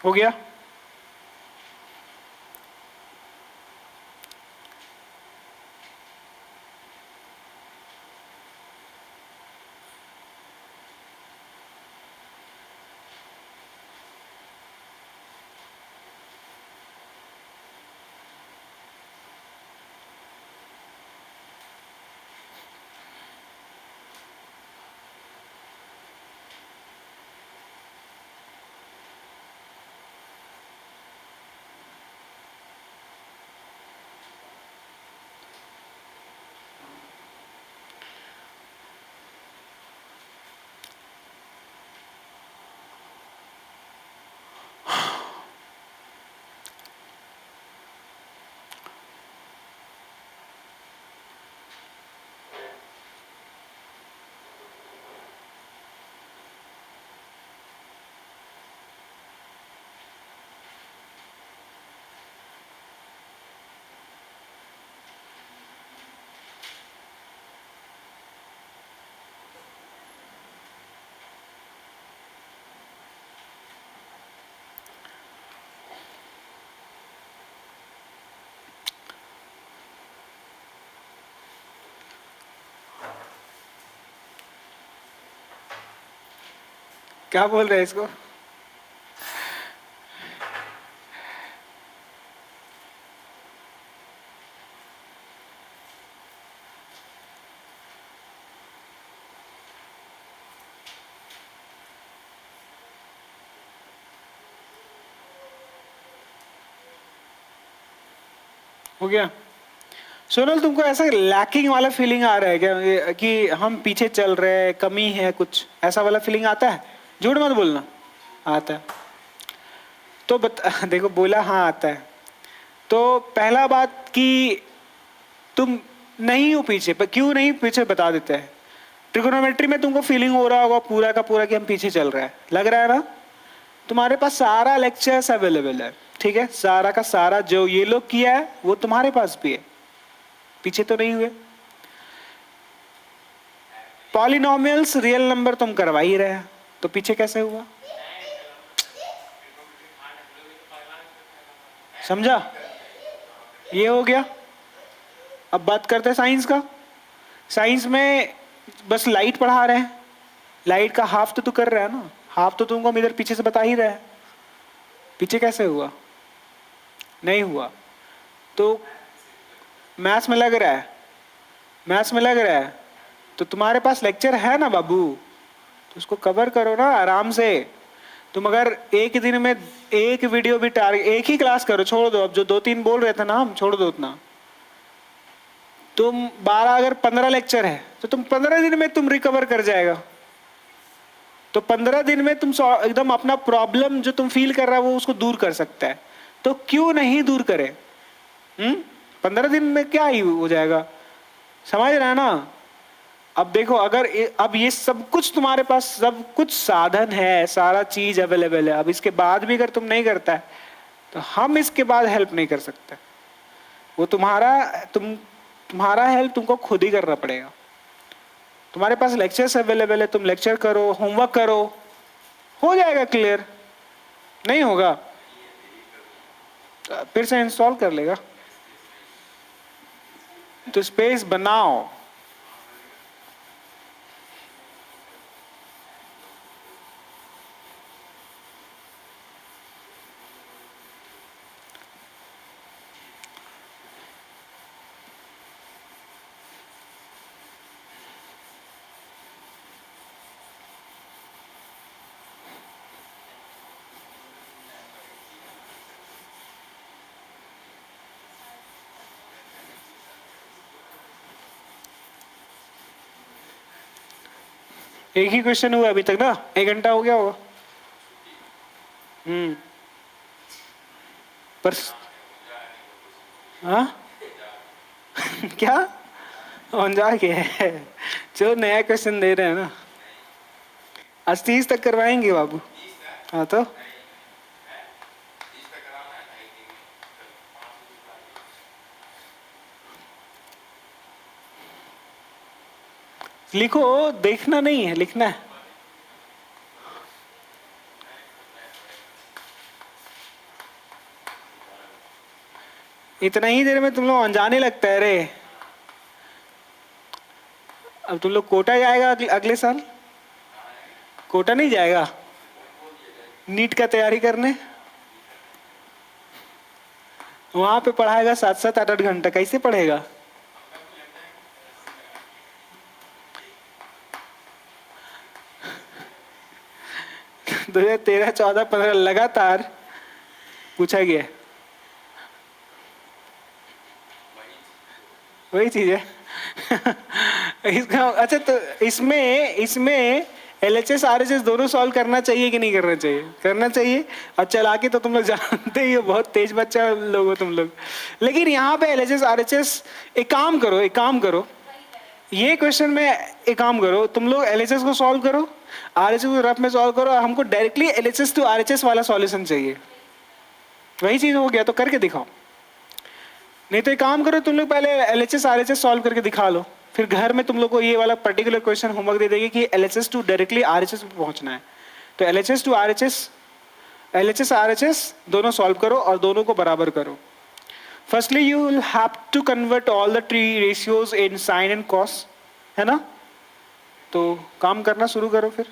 हो गया। क्या बोल रहे हैं इसको? हो गया? सोनल, तुमको ऐसा लैकिंग वाला फीलिंग आ रहा है क्या कि हम पीछे चल रहे हैं, कमी है कुछ, ऐसा वाला फीलिंग आता है? झूठ मत बोलना। आता है तो देखो, बोला हाँ आता है। तो पहला बात कि तुम नहीं हो पीछे, पर क्यों नहीं पीछे बता देते हैं। ट्रिगोनोमेट्री में तुमको फीलिंग हो रहा होगा पूरा का पूरा कि हम पीछे चल रहे हैं, लग रहा है ना? तुम्हारे पास सारा लेक्चर्स अवेलेबल है, ठीक है, सारा का सारा जो ये लोग किया है वो तुम्हारे पास भी है, पीछे तो नहीं हुए। पॉलिनोमियल्स रियल नंबर तुम करवा ही रहे हैं, तो पीछे कैसे हुआ? समझा? ये हो गया। अब बात करते हैं साइंस का। साइंस में बस लाइट पढ़ा रहे हैं, लाइट का हाफ तो तू कर रहा है ना, हाफ तो तुमको हम इधर पीछे से बता ही रहे हैं, पीछे कैसे हुआ? नहीं हुआ। तो मैथ्स में लग रहा है, मैथ्स में लग रहा है, तो तुम्हारे पास लेक्चर है ना बाबू, तो उसको कवर करो ना आराम से। तुम अगर एक दिन में एक वीडियो भी टारगेट, एक ही क्लास करो, छोड़ दो अब जो 2-3 बोल रहे थे ना, हम छोड़ दो उतना। तुम 12 अगर 15 लेक्चर है तो तुम 15 दिन में तुम रिकवर कर जाएगा। तो 15 दिन में तुम एकदम अपना प्रॉब्लम जो तुम फील कर रहा है वो उसको दूर कर सकता है। तो क्यों नहीं दूर करे? 15 दिन में क्या ही हो जाएगा, समझ रहे हैं ना? अब देखो, अगर अब ये सब कुछ तुम्हारे पास, सब कुछ साधन है, सारा चीज अवेलेबल है, अब इसके बाद भी अगर तुम नहीं करता है तो हम इसके बाद हेल्प नहीं कर सकते। वो तुम्हारा हेल्प तुमको खुद ही करना पड़ेगा। तुम्हारे पास लेक्चर्स अवेलेबल है, तुम लेक्चर करो, होमवर्क करो, हो जाएगा क्लियर। नहीं होगा तो फिर से इंस्टॉल कर लेगा। तो स्पेस बनाओ। एक ही क्वेश्चन हुआ अभी तक ना, 1 घंटा हो गया होगा। पर हाँ क्या ऑन जाके है? जो नया क्वेश्चन दे रहे हैं ना, आज 30 तक करवाएंगे बाबू। हाँ तो लिखो, देखना नहीं है, लिखना है। इतना ही देर में तुम लोग अनजाने लगता है रे। अब तुम लोग कोटा जाएगा अगले साल? कोटा नहीं जाएगा नीट का तैयारी करने? वहां पे पढ़ाएगा 7-7 8-8 घंटा, कैसे पढ़ेगा? 2013 14 15 लगातार पूछा गया, वही चीज है। इसका अच्छा, तो इसमें इसमें LHS RHS दोनों सॉल्व करना चाहिए कि नहीं करना चाहिए? करना चाहिए। और चला के तो तुम लोग जानते ही हो, बहुत तेज बच्चा लोग हो तुम लोग। लेकिन यहाँ पे LHS RHS, एक काम करो, एक काम करो, ये क्वेश्चन में एक काम करो, तुम लोग LHS को सॉल्व करो, RHS को रफ में सॉल्व करो, और हमको डायरेक्टली LHS टू RHS वाला सॉल्यूशन चाहिए। वही चीज हो गया, तो करके दिखाओ। नहीं तो एक काम करो, तुम लोग पहले LHS RHS सॉल्व करके दिखा लो, फिर घर में तुम लोग को ये वाला पर्टिकुलर क्वेश्चन होमवर्क दे देगी कि LHS टू डायरेक्टली RHS में पहुंचना है। तो LHS to RHS, LHS RHS दोनों सॉल्व करो और दोनों को बराबर करो। Firstly you will have to convert all the trig ratios in sine and cos, है ना? तो काम करना शुरू करो फिर।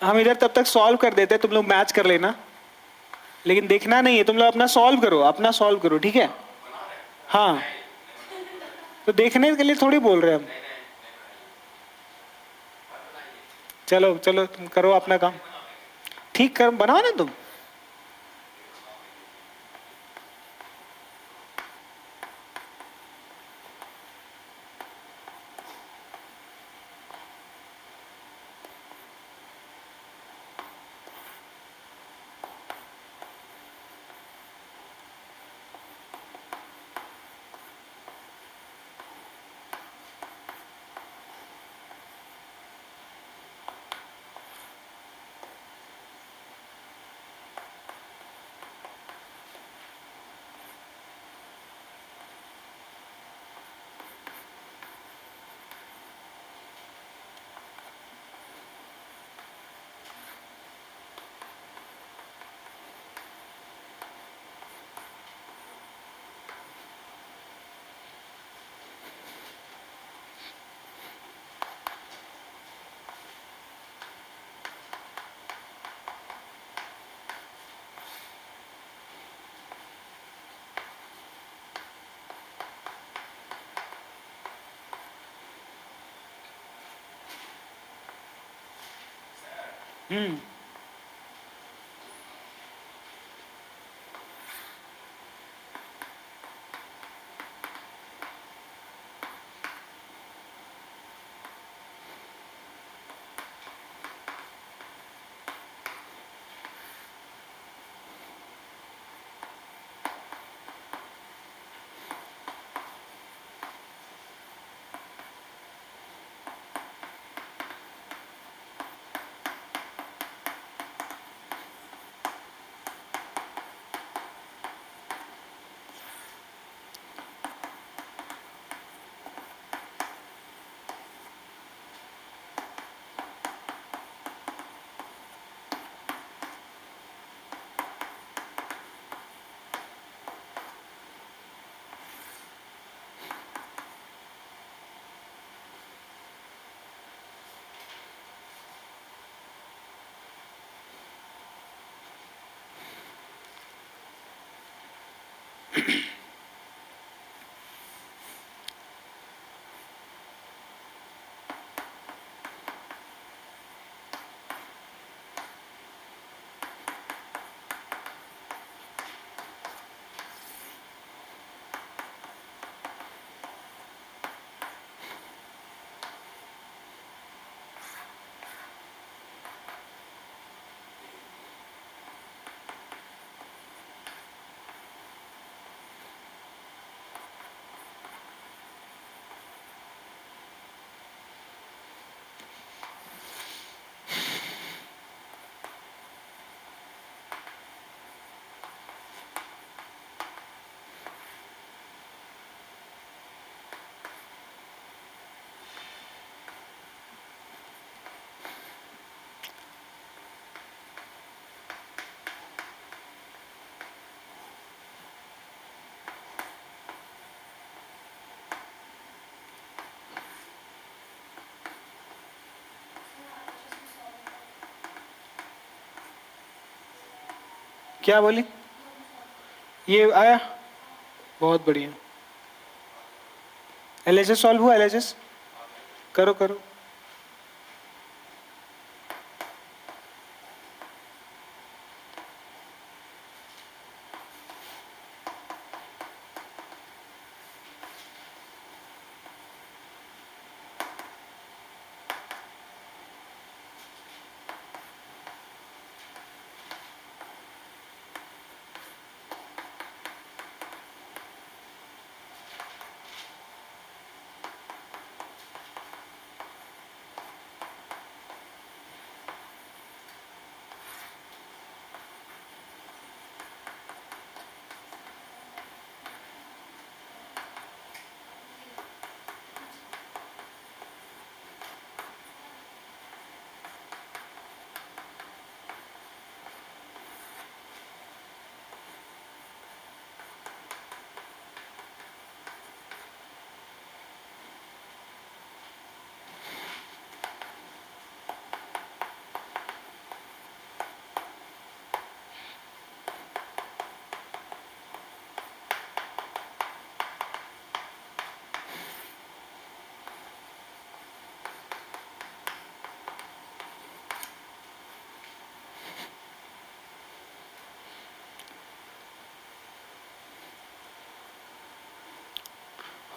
हम इधर तब तक सॉल्व कर देते हैं, तुम लोग मैच कर लेना, लेकिन देखना नहीं है, तुम लोग अपना सॉल्व करो, अपना सॉल्व करो, ठीक है? हाँ, तो देखने के लिए थोड़ी बोल रहे हैं हम। चलो चलो तुम करो अपना काम, ठीक कर, बनाओ ना तुम। हम्म। क्या बोली? ये आया, बहुत बढ़िया। एलएचएस सॉल्व हुआ, एलएचएस करो करो।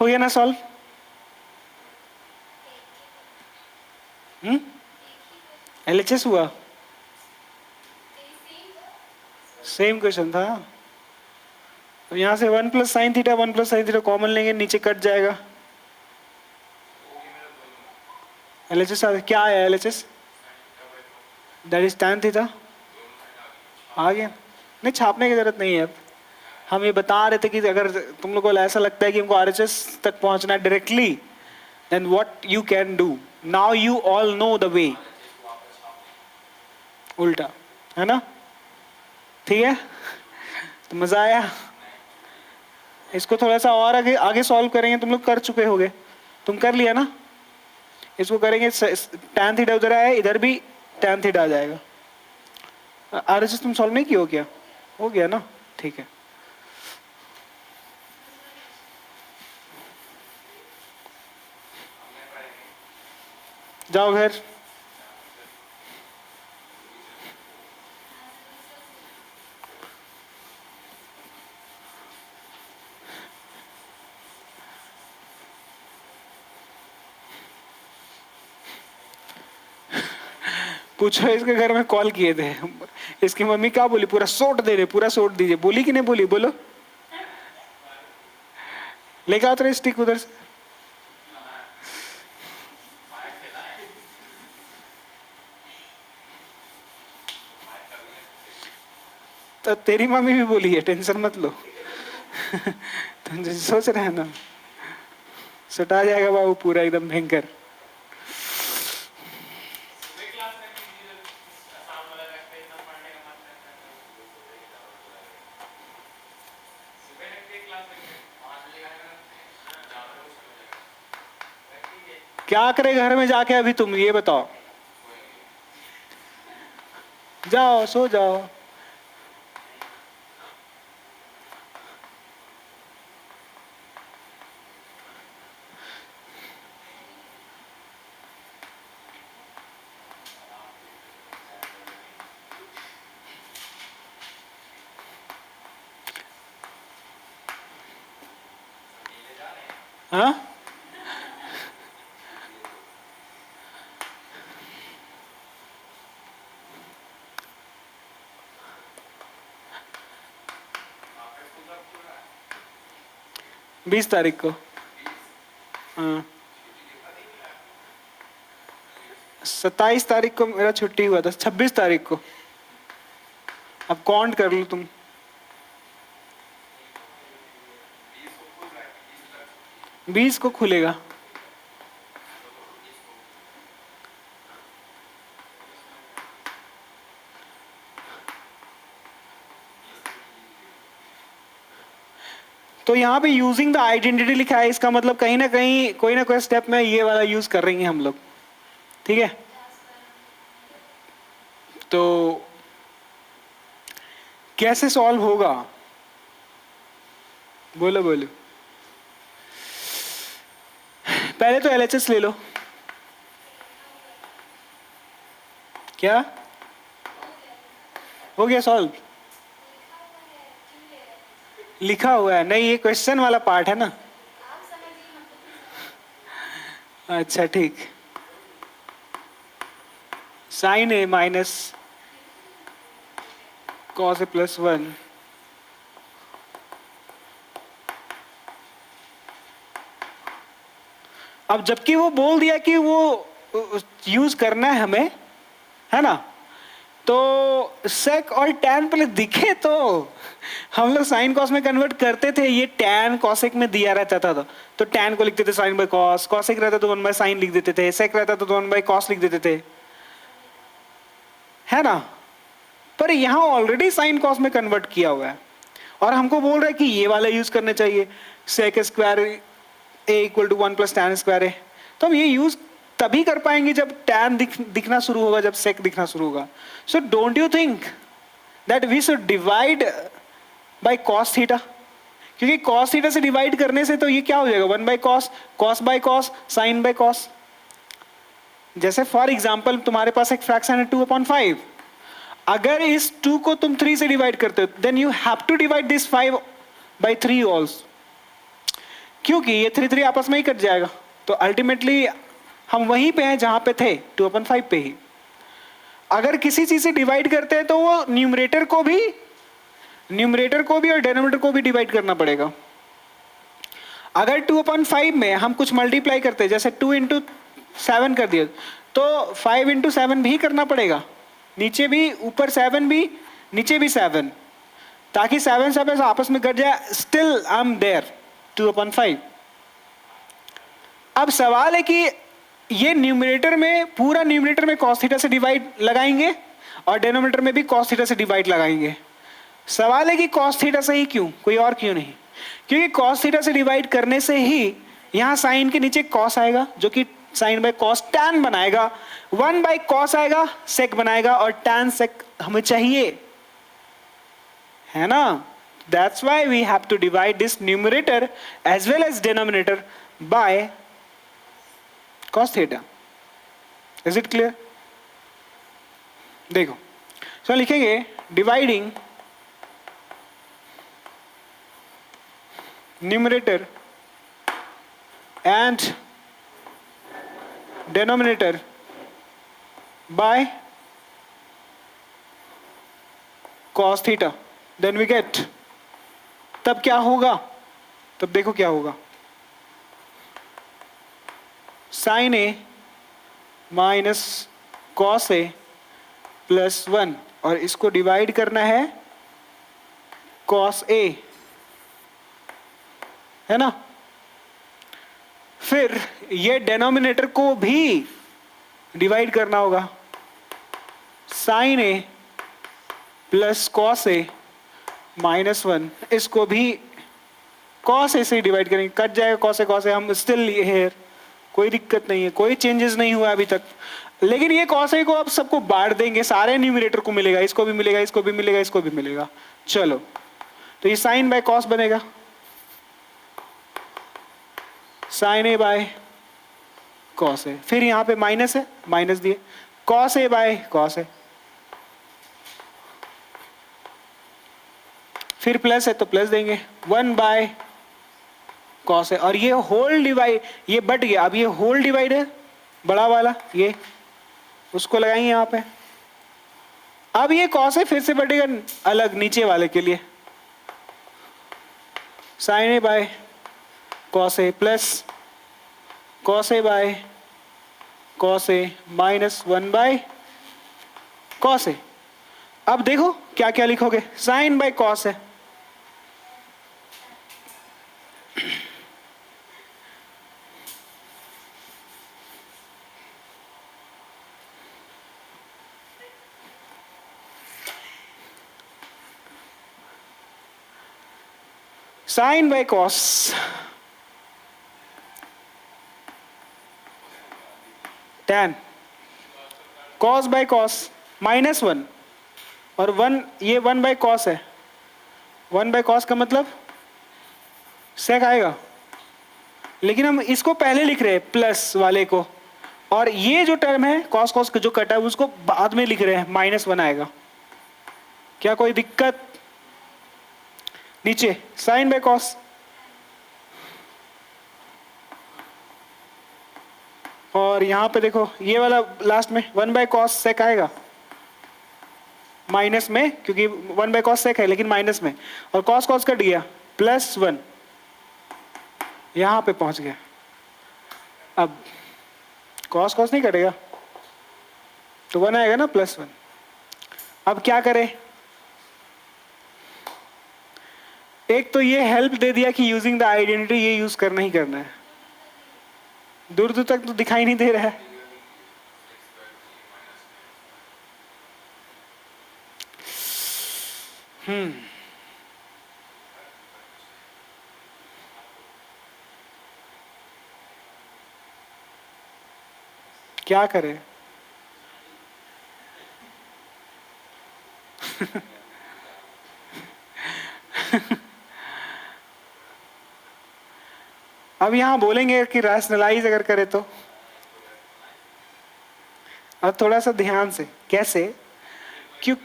हो गया ना सॉल्व? LHS हुआ? सेम क्वेश्चन था। तो यहाँ से 1 + sin θ कॉमन लेंगे, नीचे कट जाएगा। LHS क्या है? LHS that is tan θ। आ गया? नहीं, छापने की जरूरत नहीं है अब। हम ये बता रहे थे कि अगर तुम लोग को ऐसा लगता है कि हमको RHS तक पहुंचना है directly, then what you can do, now you all know the way. उल्टा है ना? ठीक है, तो मजा आया? इसको थोड़ा सा और आगे आगे सॉल्व करेंगे। तुम लोग कर चुके होगे, तुम कर लिया ना? इसको करेंगे, tan θ उधर आया, इधर भी tan θ आ जाएगा। RHS तुम सॉल्व नहीं किया हो क्या? हो गया ना? ठीक है। जाओ घर। पूछो, इसके घर में कॉल किए थे, इसकी मम्मी क्या बोली? पूरा सोट दे रहे, पूरा सोट दीजिए। बोली कि नहीं बोली? बोलो। लेके आओ तेरे स्टिक उधर से। तो तेरी मम्मी भी बोली है, टेंशन मत लो। तुम जो सोच रहे हैं ना, सटा जाएगा बाबू पूरा एकदम भयंकर। क्या करे घर में जाके अभी तुम ये बताओ? जाओ सो जाओ। हाँ, बीस तारीख को। हाँ, 27 तारीख को मेरा छुट्टी हुआ था, 26 तारीख को। अब काउंट कर लो तुम। 20 को खुलेगा। तो यहाँ पे यूजिंग द आइडेंटिटी लिखा है, इसका मतलब कहीं ना कहीं कोई ना कोई स्टेप में ये वाला यूज कर रही हैं हम लोग। ठीक है, तो कैसे सॉल्व होगा? बोलो बोलो। पहले तो LHS ले लो। क्या हो गया सॉल्व? लिखा हुआ है नहीं, ये क्वेश्चन वाला पार्ट है ना। अच्छा ठीक। sin A minus cos A plus 1 अब जबकि वो बोल दिया कि वो यूज करना है हमें, है ना? तो sec और tan पहले दिखे तो हम लोग sin cos में कन्वर्ट करते थे। ये tan cosec में दिया रहता था तो tan को लिखते थे sin by cos, cosec रहता तो 1 by sin लिख देते थे, sec रहता तो 1 by cos लिख देते थे, है ना? पर यहाँ ऑलरेडी sin cos में कन्वर्ट किया हुआ है और हमको बोल रहा है कि ये वाला यूज करने चाहिए, sec square A equal to 1 + tan square है। तो हम ये यूज तभी कर पाएंगे जब tan दिखना शुरू होगा, जब sec दिखना शुरू होगा। So don't you think that we should divide by cos theta? क्योंकि cos थीटा से डिवाइड करने से तो ये क्या हो जाएगा, 1 by cos, cos by cos, sin by cos। जैसे फॉर एग्जाम्पल तुम्हारे पास एक फ्रैक्शन है 2/5, अगर इस 2 को तुम 3 से डिवाइड करते हो, then you have to divide this 5 by 3 also. क्योंकि ये 3 आपस में ही कट जाएगा, तो अल्टीमेटली हम वहीं पे हैं जहां पे थे, 2/5 पे ही। अगर किसी चीज से डिवाइड करते हैं तो वो न्यूमरेटर को भी और डिनोमिनेटर को भी डिवाइड करना पड़ेगा। अगर 2/5 में हम कुछ मल्टीप्लाई करते हैं, जैसे 2 इंटू 7 कर दिया, तो 5 इंटू 7 भी करना पड़ेगा, नीचे भी, ऊपर 7 भी, नीचे भी 7, ताकि 7 7 आपस में कट जाए। Still I am there 2/5। अब सवाल है कि ये न्यूमरेटर में, पूरा न्यूमरेटर में cos थीटा से डिवाइड लगाएंगे और डिनोमिनेटर में भी cos थीटा से डिवाइड लगाएंगे। सवाल है कि cos थीटा से ही क्यों, कोई और क्यों नहीं? क्योंकि cos थीटा से डिवाइड करने से ही यहां साइन के नीचे cos आएगा, जो कि साइन बाय cos tan बनाएगा, 1 बाय cos आएगा, sec बनाएगा, और tan sec हमें चाहिए, है ना? That's why we have to divide this numerator as well as denominator by cos theta. Is it clear? देखो, so लिखेंगे dividing numerator and denominator by cos theta. Then we get, तब क्या होगा? तब देखो क्या होगा, sign A minus cos A plus 1, और इसको डिवाइड करना है कॉस ए, है ना? फिर ये डिनोमिनेटर को भी डिवाइड करना होगा, sign A plus cos A minus 1, इसको भी कॉस ए से डिवाइड करेंगे, कट जाएगा कॉस ए, हम स्टिल हेयर, कोई दिक्कत नहीं है, कोई चेंजेस नहीं हुआ अभी तक। लेकिन ये कॉस ए को अब सबको बांट देंगे, सारे न्यूमरेटर को मिलेगा, इसको भी मिलेगा, इसको भी मिलेगा, इसको भी मिलेगा। चलो, तो ये साइन बाय कॉस बनेगा, साइन ए बाय कॉस ए, फिर यहां पे माइनस है, माइनस दिए, कॉस ए बाय कॉस ए, फिर प्लस है तो प्लस देंगे, 1 बाय कॉस है, और ये होल डिवाइड, ये बट गया, अब ये होल डिवाइड है बड़ा वाला, ये उसको लगाएंगे यहां पे। अब ये कॉस है फिर से बटेगा अलग नीचे वाले के लिए, sine A by cos A plus cos A by cos A minus 1 by cos A. अब देखो क्या क्या लिखोगे, साइन बाय कॉस है, sine by cos tan, cos by cos minus 1, और 1, ये 1 बाय कॉस है, 1 बाय कॉस का मतलब सेक आएगा, लेकिन हम इसको पहले लिख रहे हैं प्लस वाले को, और ये जो टर्म है कॉस कॉस जो कटा है उसको बाद में लिख रहे हैं, -1 आएगा। क्या कोई दिक्कत? नीचे साइन बाय कॉस, और यहां पे देखो ये वाला लास्ट में 1 बाय कॉस सेक आएगा, माइनस में, क्योंकि 1 बाय कॉस सेक है लेकिन माइनस में, और कॉस कॉस कट गया, +1 यहां पे पहुंच गया। अब कॉस कॉस नहीं कटेगा तो 1 आएगा ना, +1। अब क्या करें? एक तो ये हेल्प दे दिया कि यूजिंग द आइडेंटिटी, ये यूज करना ही करना है, दूर दूर तक तो दिखाई नहीं दे रहा है। क्या करें? अब यहां बोलेंगे कि रैशनलाइज अगर करे तो, अब थोड़ा सा ध्यान से, कैसे? क्यों?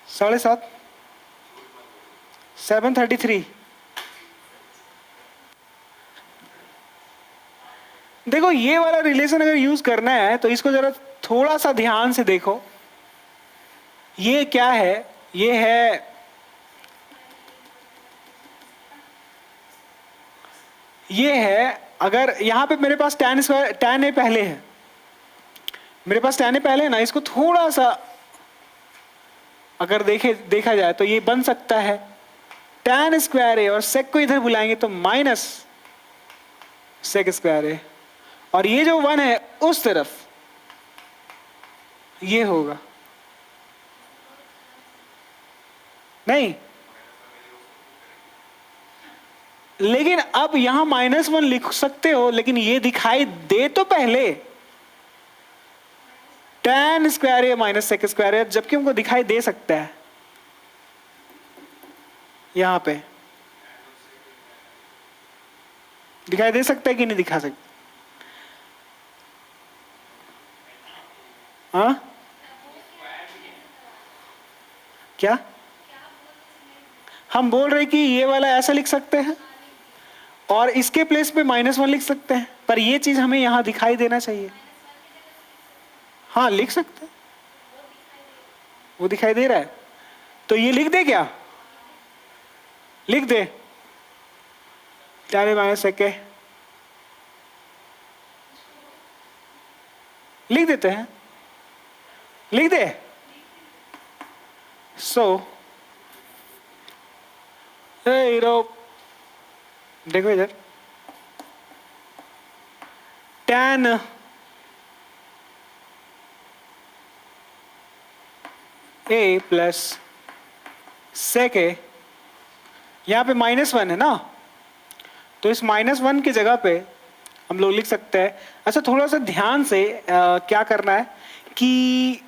7:30, 7:33। देखो ये वाला रिलेशन अगर यूज करना है तो इसको जरा थोड़ा सा ध्यान से देखो। ये क्या है? ये है अगर यहां पे मेरे पास tan स्क्वायर, tan ए पहले है, मेरे पास tan ए पहले है ना, इसको थोड़ा सा अगर देखा जाए तो ये बन सकता है tan स्क्वायर ए, और sec को इधर बुलाएंगे तो माइनस sec स्क्वायर ए, और ये जो 1 है उस तरफ ये होगा। नहीं, लेकिन अब यहां -1 लिख सकते हो, लेकिन ये दिखाई दे तो पहले tan स्क्वायर ए माइनस sec स्क्वायर ए, जबकि हमको दिखाई दे सकता है यहां पे। दिखाई दे सकता है कि नहीं दिखा सकता? हाँ, क्या हम बोल रहे कि ये वाला ऐसा लिख सकते हैं और इसके प्लेस पे -1 लिख सकते हैं, पर ये चीज हमें यहां दिखाई देना चाहिए। हाँ, लिख सकते हैं, वो दिखाई दे रहा है तो ये लिख दे क्या? लिख दे tan माइनस sec ए, लिख देते हैं, लिख दे। सो देखो इधर, tan ए प्लस sec ए, यहां पे -1 है ना, तो इस -1 की जगह पे हम लोग लिख सकते हैं। अच्छा, थोड़ा सा ध्यान से क्या करना है कि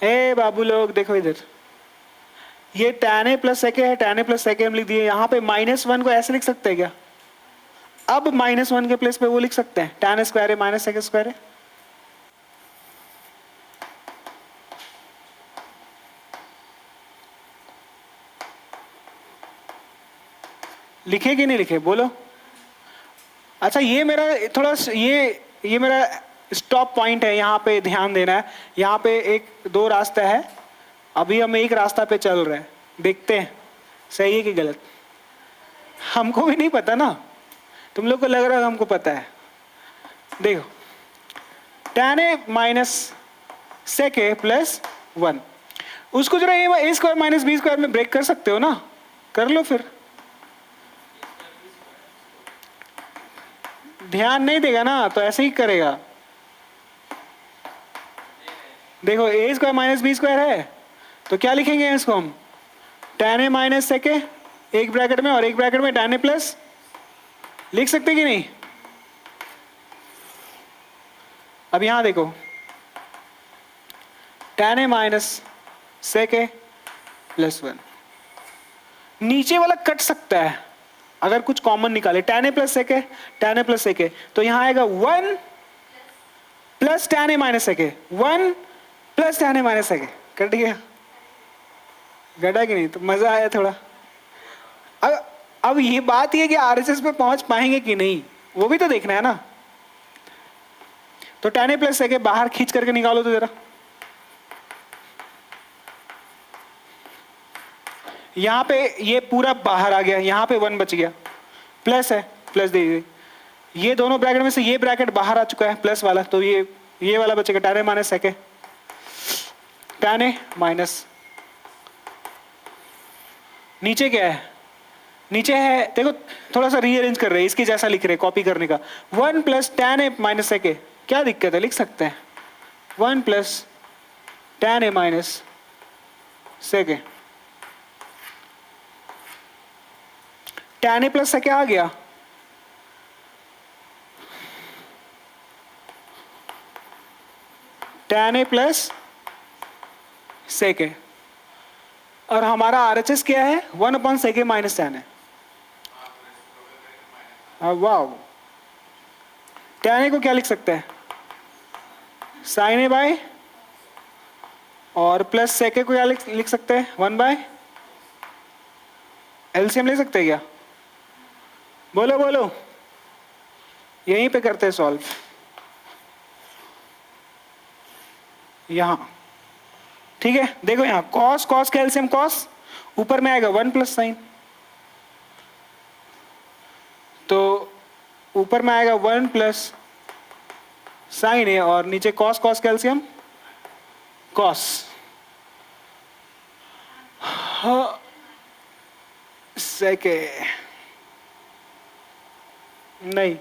ए बाबू लोग देखो इधर, ये tan ए प्लस sec ए है, tan ए प्लस sec ए हम लिख दिए। यहाँ पे -1 को ऐसे लिख सकते हैं क्या? अब -1 के प्लेस पे वो लिख सकते हैं tan स्क्वायर ए माइनस sec स्क्वायर ए। लिखे कि नहीं लिखे बोलो? अच्छा, ये मेरा थोड़ा ये मेरा स्टॉप पॉइंट है, यहाँ पे ध्यान देना है। यहाँ पे एक दो रास्ता है, अभी हम एक रास्ता पे चल रहे हैं, देखते हैं सही है कि गलत। हमको भी नहीं पता ना, तुम लोग को लग रहा है हमको पता है। देखो, tan ए माइनस sec ए प्लस 1, उसको जरा ए स्क्वायर माइनस बी स्क्वायर में ब्रेक कर सकते हो ना? कर लो फिर। ध्यान नहीं देगा ना तो ऐसे ही करेगा। देखो, ए स्क्वायर माइनस बी स्क्वायर है तो क्या लिखेंगे इसको हम? tan ए माइनस sec ए, एक ब्रैकेट में और एक ब्रैकेट में tan ए प्लस, लिख सकते कि नहीं? अब यहां देखो, tan ए माइनस sec ए प्लस 1, नीचे वाला कट सकता है अगर कुछ कॉमन निकाले। tan ए प्लस sec ए, tan ए प्लस sec ए, तो यहां आएगा 1 प्लस tan ए माइनस sec ए, 1 प्लस tan ए माइनस sec ए। कट गया? गड़ा कि नहीं? तो मजा आया थोड़ा। अब ये बात ये कि आरएसएस पे पहुंच पाएंगे कि नहीं, वो भी तो देखना है ना। तो tan ए प्लस sec ए बाहर खींच करके निकालो तो जरा। यहां पे ये पूरा बाहर आ गया, यहां पे 1 बच गया, प्लस है, प्लस दे दीजिए। ये दोनों ब्रैकेट में से ये ब्रैकेट बाहर आ चुका है प्लस वाला, तो ये वाला बचेगा tan ए माइनस sec ए, tan ए माइनस, नीचे क्या है? नीचे है, देखो थोड़ा सा रीअरेंज कर रहे हैं, इसके जैसा लिख रहे हैं, कॉपी करने का। 1 प्लस tan ए माइनस sec ए, क्या दिक्कत है? लिख सकते हैं 1 प्लस tan ए माइनस sec ए। tan ए प्लस sec ए आ गया, tan ए प्लस sec ए। और हमारा RHS क्या है, 1/sec माइनस tan है। वाह, tan को क्या लिख सकते हैं, sin a बाय, और प्लस sec को क्या लिख सकते हैं, 1/, LCM ले सकते हैं क्या, बोलो बोलो, यहीं पे करते हैं सॉल्व, यहाँ। ठीक है, देखो यहाँ cos cos का LCM cos, ऊपर में आएगा 1 प्लस साइन, तो ऊपर में आएगा 1 प्लस साइन है, और नीचे cos cos का LCM cos। हाँ, सेके नहीं,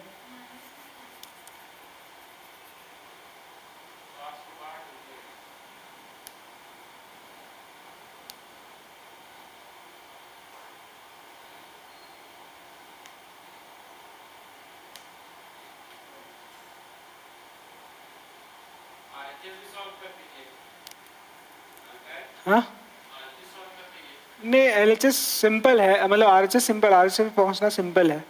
हाँ नहीं, LHS सिंपल है, मतलब RHS सिंपल, RHS पे पहुंचना सिंपल है।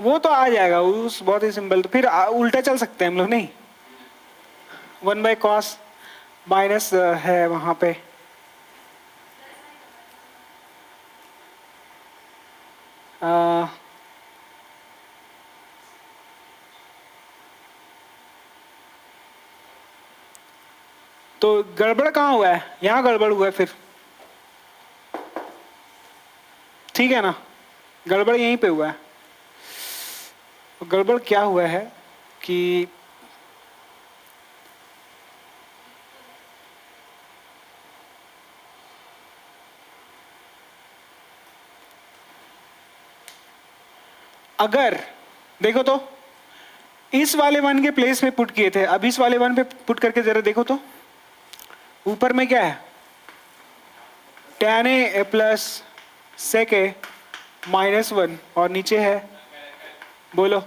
वो तो आ जाएगा, उस बहुत ही सिंपल, तो फिर उल्टा चल सकते हैं हम लोग, नहीं 1/cos माइनस है वहां पे, आ, तो गड़बड़ कहाँ हुआ है, यहाँ गड़बड़ हुआ है फिर, ठीक है ना, गड़बड़ यहीं पे हुआ है। गड़बड़ क्या हुआ है कि अगर देखो तो इस वाले वन के प्लेस में पुट किए थे, अब इस वाले वन पे पुट करके जरा देखो तो, ऊपर में क्या है, tan a plus sec a minus 1, और नीचे है, बोलो,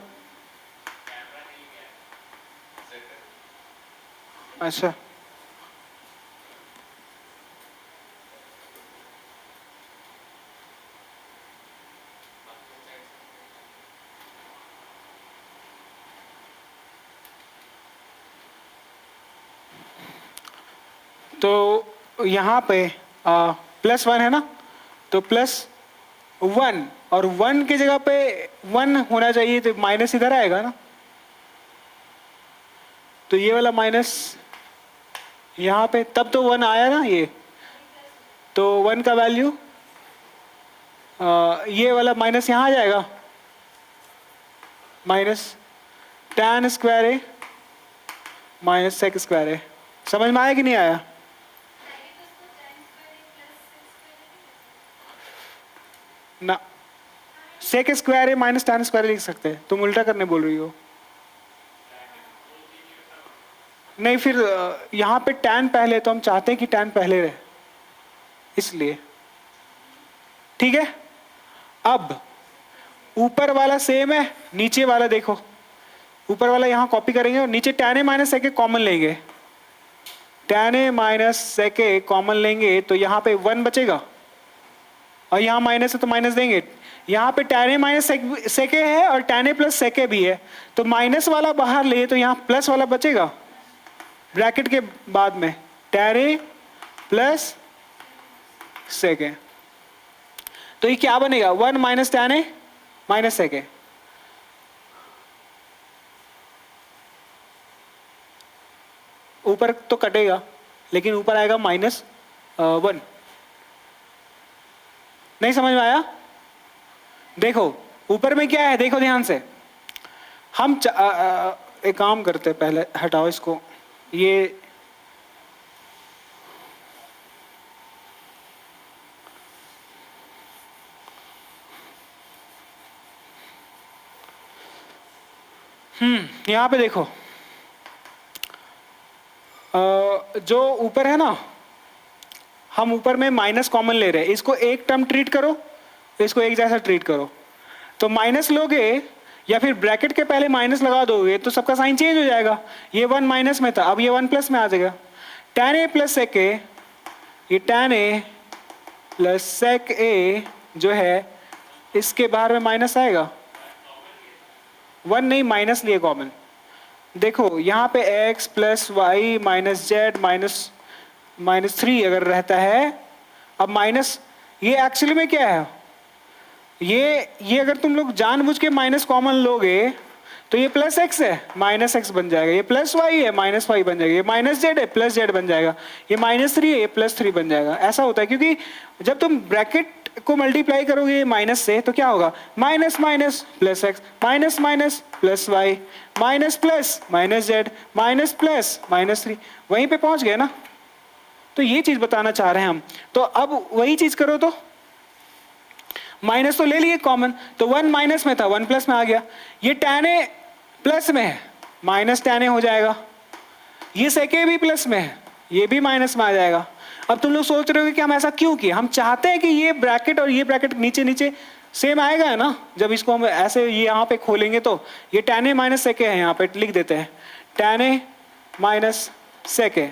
अच्छा तो यहाँ पे +1 है ना, तो +1, और 1 की जगह पे 1 होना चाहिए, तो माइनस इधर आएगा ना, तो ये वाला माइनस यहाँ पे, तब तो 1 आया ना ये, तो 1 का वैल्यू ये वाला माइनस यहाँ आ जाएगा, माइनस tan स्क्वायर ए माइनस sec स्क्वायर ए। समझ में आया कि नहीं आया, ना sec स्क्वायर ए माइनस tan स्क्वायर लिख सकते हैं, तुम उल्टा करने बोल रही हो, नहीं फिर यहाँ पे tan पहले, तो हम चाहते हैं कि tan पहले रहे, इसलिए, ठीक है। अब ऊपर वाला सेम है, नीचे वाला देखो, ऊपर वाला यहाँ कॉपी करेंगे और नीचे tan a minus sec a common लेंगे, tan a minus sec a common लेंगे, तो यहाँ पे 1 बचेगा, और यहाँ माइनस है तो माइनस देंगे, यहाँ पे tan a minus sec a है और tan a plus sec a भी है, तो माइनस वाला बाहर ले, तो यहाँ प्लस वाला बचेगा ब्रैकेट के बाद में, tan a plus sec a, तो ये क्या बनेगा, 1 minus tan a minus sec a, ऊपर तो कटेगा लेकिन ऊपर आएगा -1। नहीं समझ में आया, देखो ऊपर में क्या है, देखो ध्यान से, हम एक काम करते हैं, पहले हटाओ इसको, ये यहाँ पे देखो, जो ऊपर है ना, हम ऊपर में माइनस कॉमन ले रहे हैं, इसको एक टर्म ट्रीट करो, इसको एक जैसा ट्रीट करो, तो माइनस लोगे, या फिर ब्रैकेट के पहले माइनस लगा दोगे तो सबका साइन चेंज हो जाएगा। ये 1 माइनस में था, अब ये 1 प्लस में आ जाएगा। tan a plus sec a, ये tan a plus sec a जो है इसके बाहर में माइनस आएगा, 1 नहीं माइनस लिए कॉमन। देखो यहाँ पे x plus Y minus Z minus 3 अगर रहता है, अब माइनस ये एक्चुअली में क्या है, ये अगर तुम लोग जानबूझ के माइनस कॉमन लोगे तो ये प्लस एक्स है माइनस एक्स बन जाएगा, ये प्लस वाई है माइनस वाई बन जाएगा, ये माइनस जेड है प्लस जेड बन जाएगा, ये माइनस 3 है ये प्लस 3 बन जाएगा। ऐसा होता है क्योंकि जब तुम ब्रैकेट को मल्टीप्लाई करोगे माइनस से तो क्या होगा, minus minus plus X minus minus plus Y minus plus minus Z minus plus minus 3, वहीं पे पहुंच गए ना। तो ये चीज बताना चाह रहे हैं हम। तो अब वही चीज करो, तो माइनस तो ले लिए कॉमन, तो 1 माइनस में था 1 प्लस में आ गया। ये tan a प्लस में है माइनस tan a हो जाएगा, ये sec a भी प्लस में है ये भी माइनस में आ जाएगा। अब तुम लोग सोच रहे हो कि हम ऐसा क्यों किए, हम चाहते हैं कि ये ब्रैकेट और ये ब्रैकेट नीचे नीचे सेम आएगा है ना। जब इसको हम ऐसे ये यहाँ पे खोलेंगे तो ये tan a minus sec a है, यहाँ पे लिख देते हैं tan a minus sec a,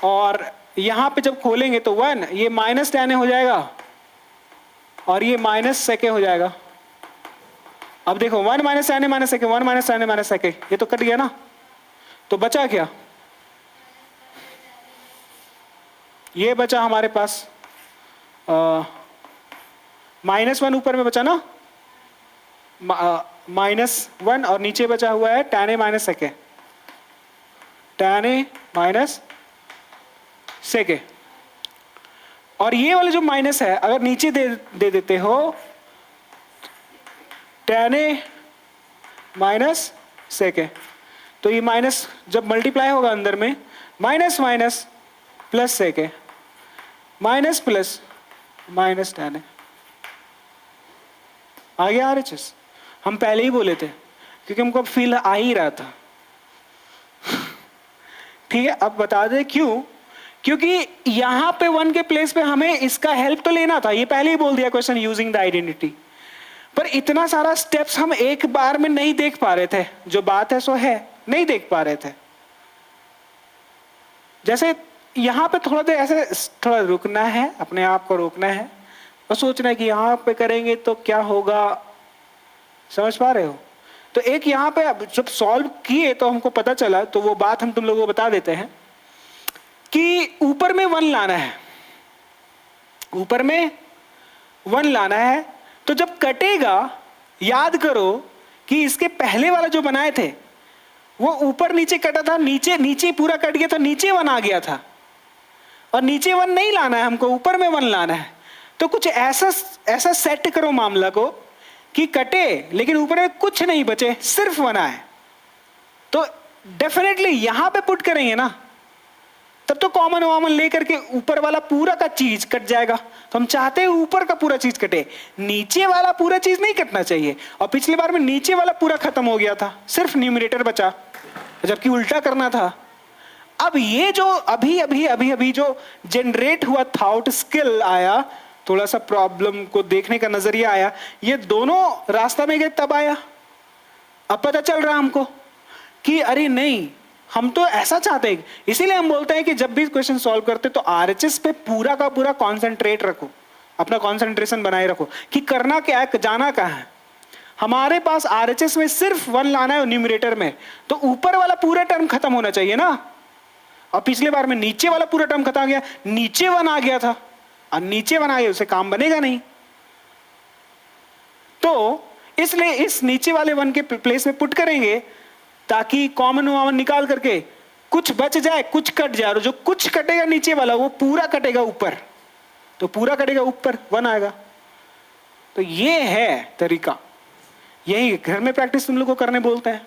और यहाँ पे जब खोलेंगे तो 1 ये माइनस tan a हो जाएगा और ये माइनस sec a हो जाएगा। अब देखो 1 minus tan a minus sec a, 1 minus tan a minus sec a, ये तो कट गया ना। तो बचा क्या, ये बचा हमारे पास -1 ऊपर में बचा ना, -1 और नीचे बचा हुआ है tan a minus sec a, tan a minus sec a। और ये वाला जो माइनस है अगर नीचे दे देते हो tan a minus sec a, तो ये माइनस जब मल्टीप्लाई होगा अंदर में minus minus plus sec a minus plus minus tan a आ गया RHS। हम पहले ही बोले थे क्योंकि हमको फील आ ही रहा था। ठीक है, अब बता दे क्यों, क्योंकि यहां पे 1 के प्लेस पे हमें इसका हेल्प तो लेना था, ये पहले ही बोल दिया क्वेश्चन यूजिंग द आइडेंटिटी, पर इतना सारा स्टेप्स हम एक बार में नहीं देख पा रहे थे। जो बात है सो है, नहीं देख पा रहे थे। जैसे यहां पे थोड़ा देर ऐसे थोड़ा रुकना है, अपने आप को रोकना है और सोचना है कि यहां पे करेंगे तो क्या होगा, समझ पा रहे हो। तो एक यहां पे जब सॉल्व किए तो हमको पता चला, तो वो बात हम तुम लोगों को बता देते हैं कि ऊपर में 1 लाना है, ऊपर में 1 लाना है। तो जब कटेगा याद करो कि इसके पहले वाला जो बनाए थे वो ऊपर नीचे कटा था, नीचे नीचे पूरा कट गया था, नीचे 1 आ गया था, और नीचे 1 नहीं लाना है हमको, ऊपर में 1 लाना है। तो कुछ ऐसा सेट करो मामला को कि कटे लेकिन ऊपर में कुछ नहीं बचे, सिर्फ 1 आए। तो डेफिनेटली यहां पे पुट करेंगे ना, तब तो कॉमन वॉमन लेकर के ऊपर वाला पूरा का चीज कट जाएगा। तो हम चाहते हैं ऊपर का पूरा चीज कटे, नीचे वाला पूरा चीज नहीं कटना चाहिए। और पिछली बार में नीचे वाला पूरा खत्म हो गया था, सिर्फ न्यूमरेटर बचा, जबकि उल्टा करना था। अब ये जो अभी जो जनरेट हुआ थॉट स्किल आया, थोड़ा सा प्रॉब्लम को देखने का नजरिया आया, ये दोनों रास्ता में गए तब आया। अब पता चल रहा हमको कि अरे नहीं, हम तो ऐसा चाहते हैं। इसीलिए हम बोलते हैं कि जब भी क्वेश्चन सॉल्व करते तो आरएचएस पे पूरा का पूरा कॉन्सेंट्रेट रखो, अपना कॉन्सेंट्रेशन बनाए रखो कि करना क्या है, जाना कहाँ है। हमारे पास आरएचएस में सिर्फ 1 लाना है न्यूमरेटर में, तो ऊपर वाला पूरा टर्म खत्म होना चाहिए ना। और पिछले बार में नीचे वाला पूरा टर्म खत्म हो गया, नीचे 1 आ गया था, और नीचे 1 आ गया, उसे काम बनेगा नहीं। तो इसलिए इस नीचे वाले 1 के प्लेस में पुट करेंगे ताकि कॉमन वॉमन निकाल करके कुछ बच जाए, कुछ कट जाए, और जो कुछ कटेगा नीचे वाला वो पूरा कटेगा ऊपर, तो पूरा कटेगा ऊपर 1 आएगा। तो ये है तरीका, यही घर में प्रैक्टिस तुम लोग को करने बोलते हैं।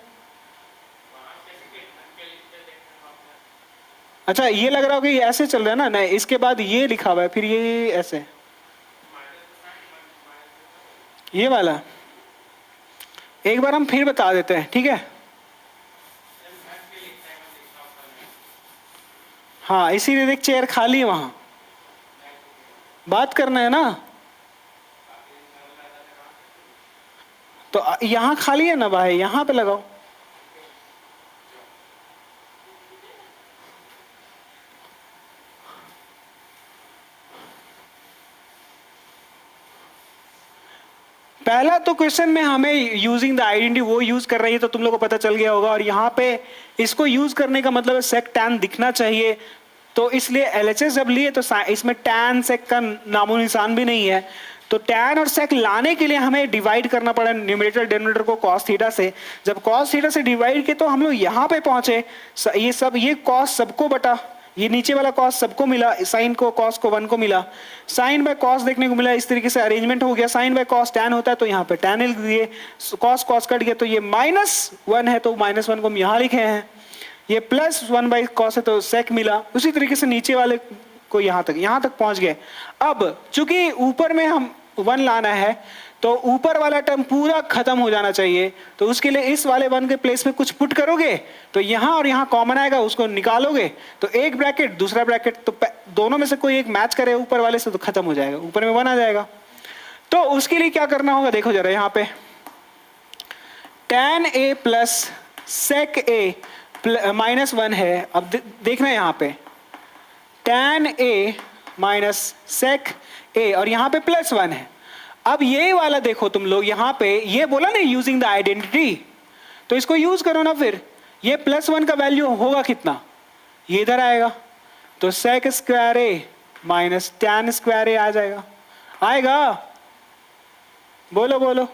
अच्छा, ये लग रहा हो कि ऐसे चल रहा है ना, नहीं इसके बाद ये लिखा हुआ है, फिर ये ऐसे, ये वाला एक बार हम फिर बता देते हैं, ठीक है। हाँ, इसीलिए देख चेयर खाली है, वहां बात करना है ना। तो यहाँ खाली है ना भाई, यहाँ पे लगाओ। पहला तो क्वेश्चन में हमें यूजिंग द आइडेंटिटी वो यूज कर रही है, तो तुम लोगों को पता चल गया होगा। और यहाँ पे इसको यूज करने का मतलब है सेक टैन दिखना चाहिए, तो इसलिए एलएचएस जब लिए तो इसमें टैन सेक का नामो निशान भी नहीं है। तो टैन और सेक लाने के लिए हमें डिवाइड करना पड़ा न्यूमरेटर डिनोमिनेटर को कॉस थीटा से। जब कॉस थीटा से डिवाइड किए तो हम लोग यहाँ पे पहुंचे। ये कॉस सबको बटा, ये नीचे वाला कॉस सबको मिला, साइन को कॉस को 1 को मिला, साइन बाय कॉस देखने को मिला। इस तरीके से अरेंजमेंट हो गया। साइन बाय कॉस टैन होता है तो यहाँ पे टैन लिख दिए, कॉस कॉस कट गया तो ये -1 है तो -1 को हम यहाँ लिखे हैं। ये +1 बाई कॉस है तो सेक मिला। उसी तरीके से नीचे वाले को यहाँ तक पहुंच गए। अब चूंकि ऊपर में हम 1 लाना है तो ऊपर वाला टर्म पूरा खत्म हो जाना चाहिए, तो उसके लिए इस वाले 1 के प्लेस में कुछ पुट करोगे तो यहाँ और यहाँ कॉमन आएगा, उसको निकालोगे तो एक ब्रैकेट दूसरा ब्रैकेट, तो दोनों में से कोई एक मैच करे ऊपर वाले से तो खत्म हो जाएगा, ऊपर में 1 आ जाएगा। तो उसके लिए क्या करना होगा देखो जरा, यहाँ पे tan a plus sec a -1 है। अब देखना है यहाँ पे tan a minus sec a और यहाँ पे +1 है। अब ये वाला देखो तुम लोग, यहाँ पे ये बोला ना यूजिंग द आइडेंटिटी, तो इसको यूज करो ना। फिर ये +1 का वैल्यू होगा कितना, ये इधर आएगा तो sec square a minus tan square a आ जाएगा, आएगा? बोलो बोलो।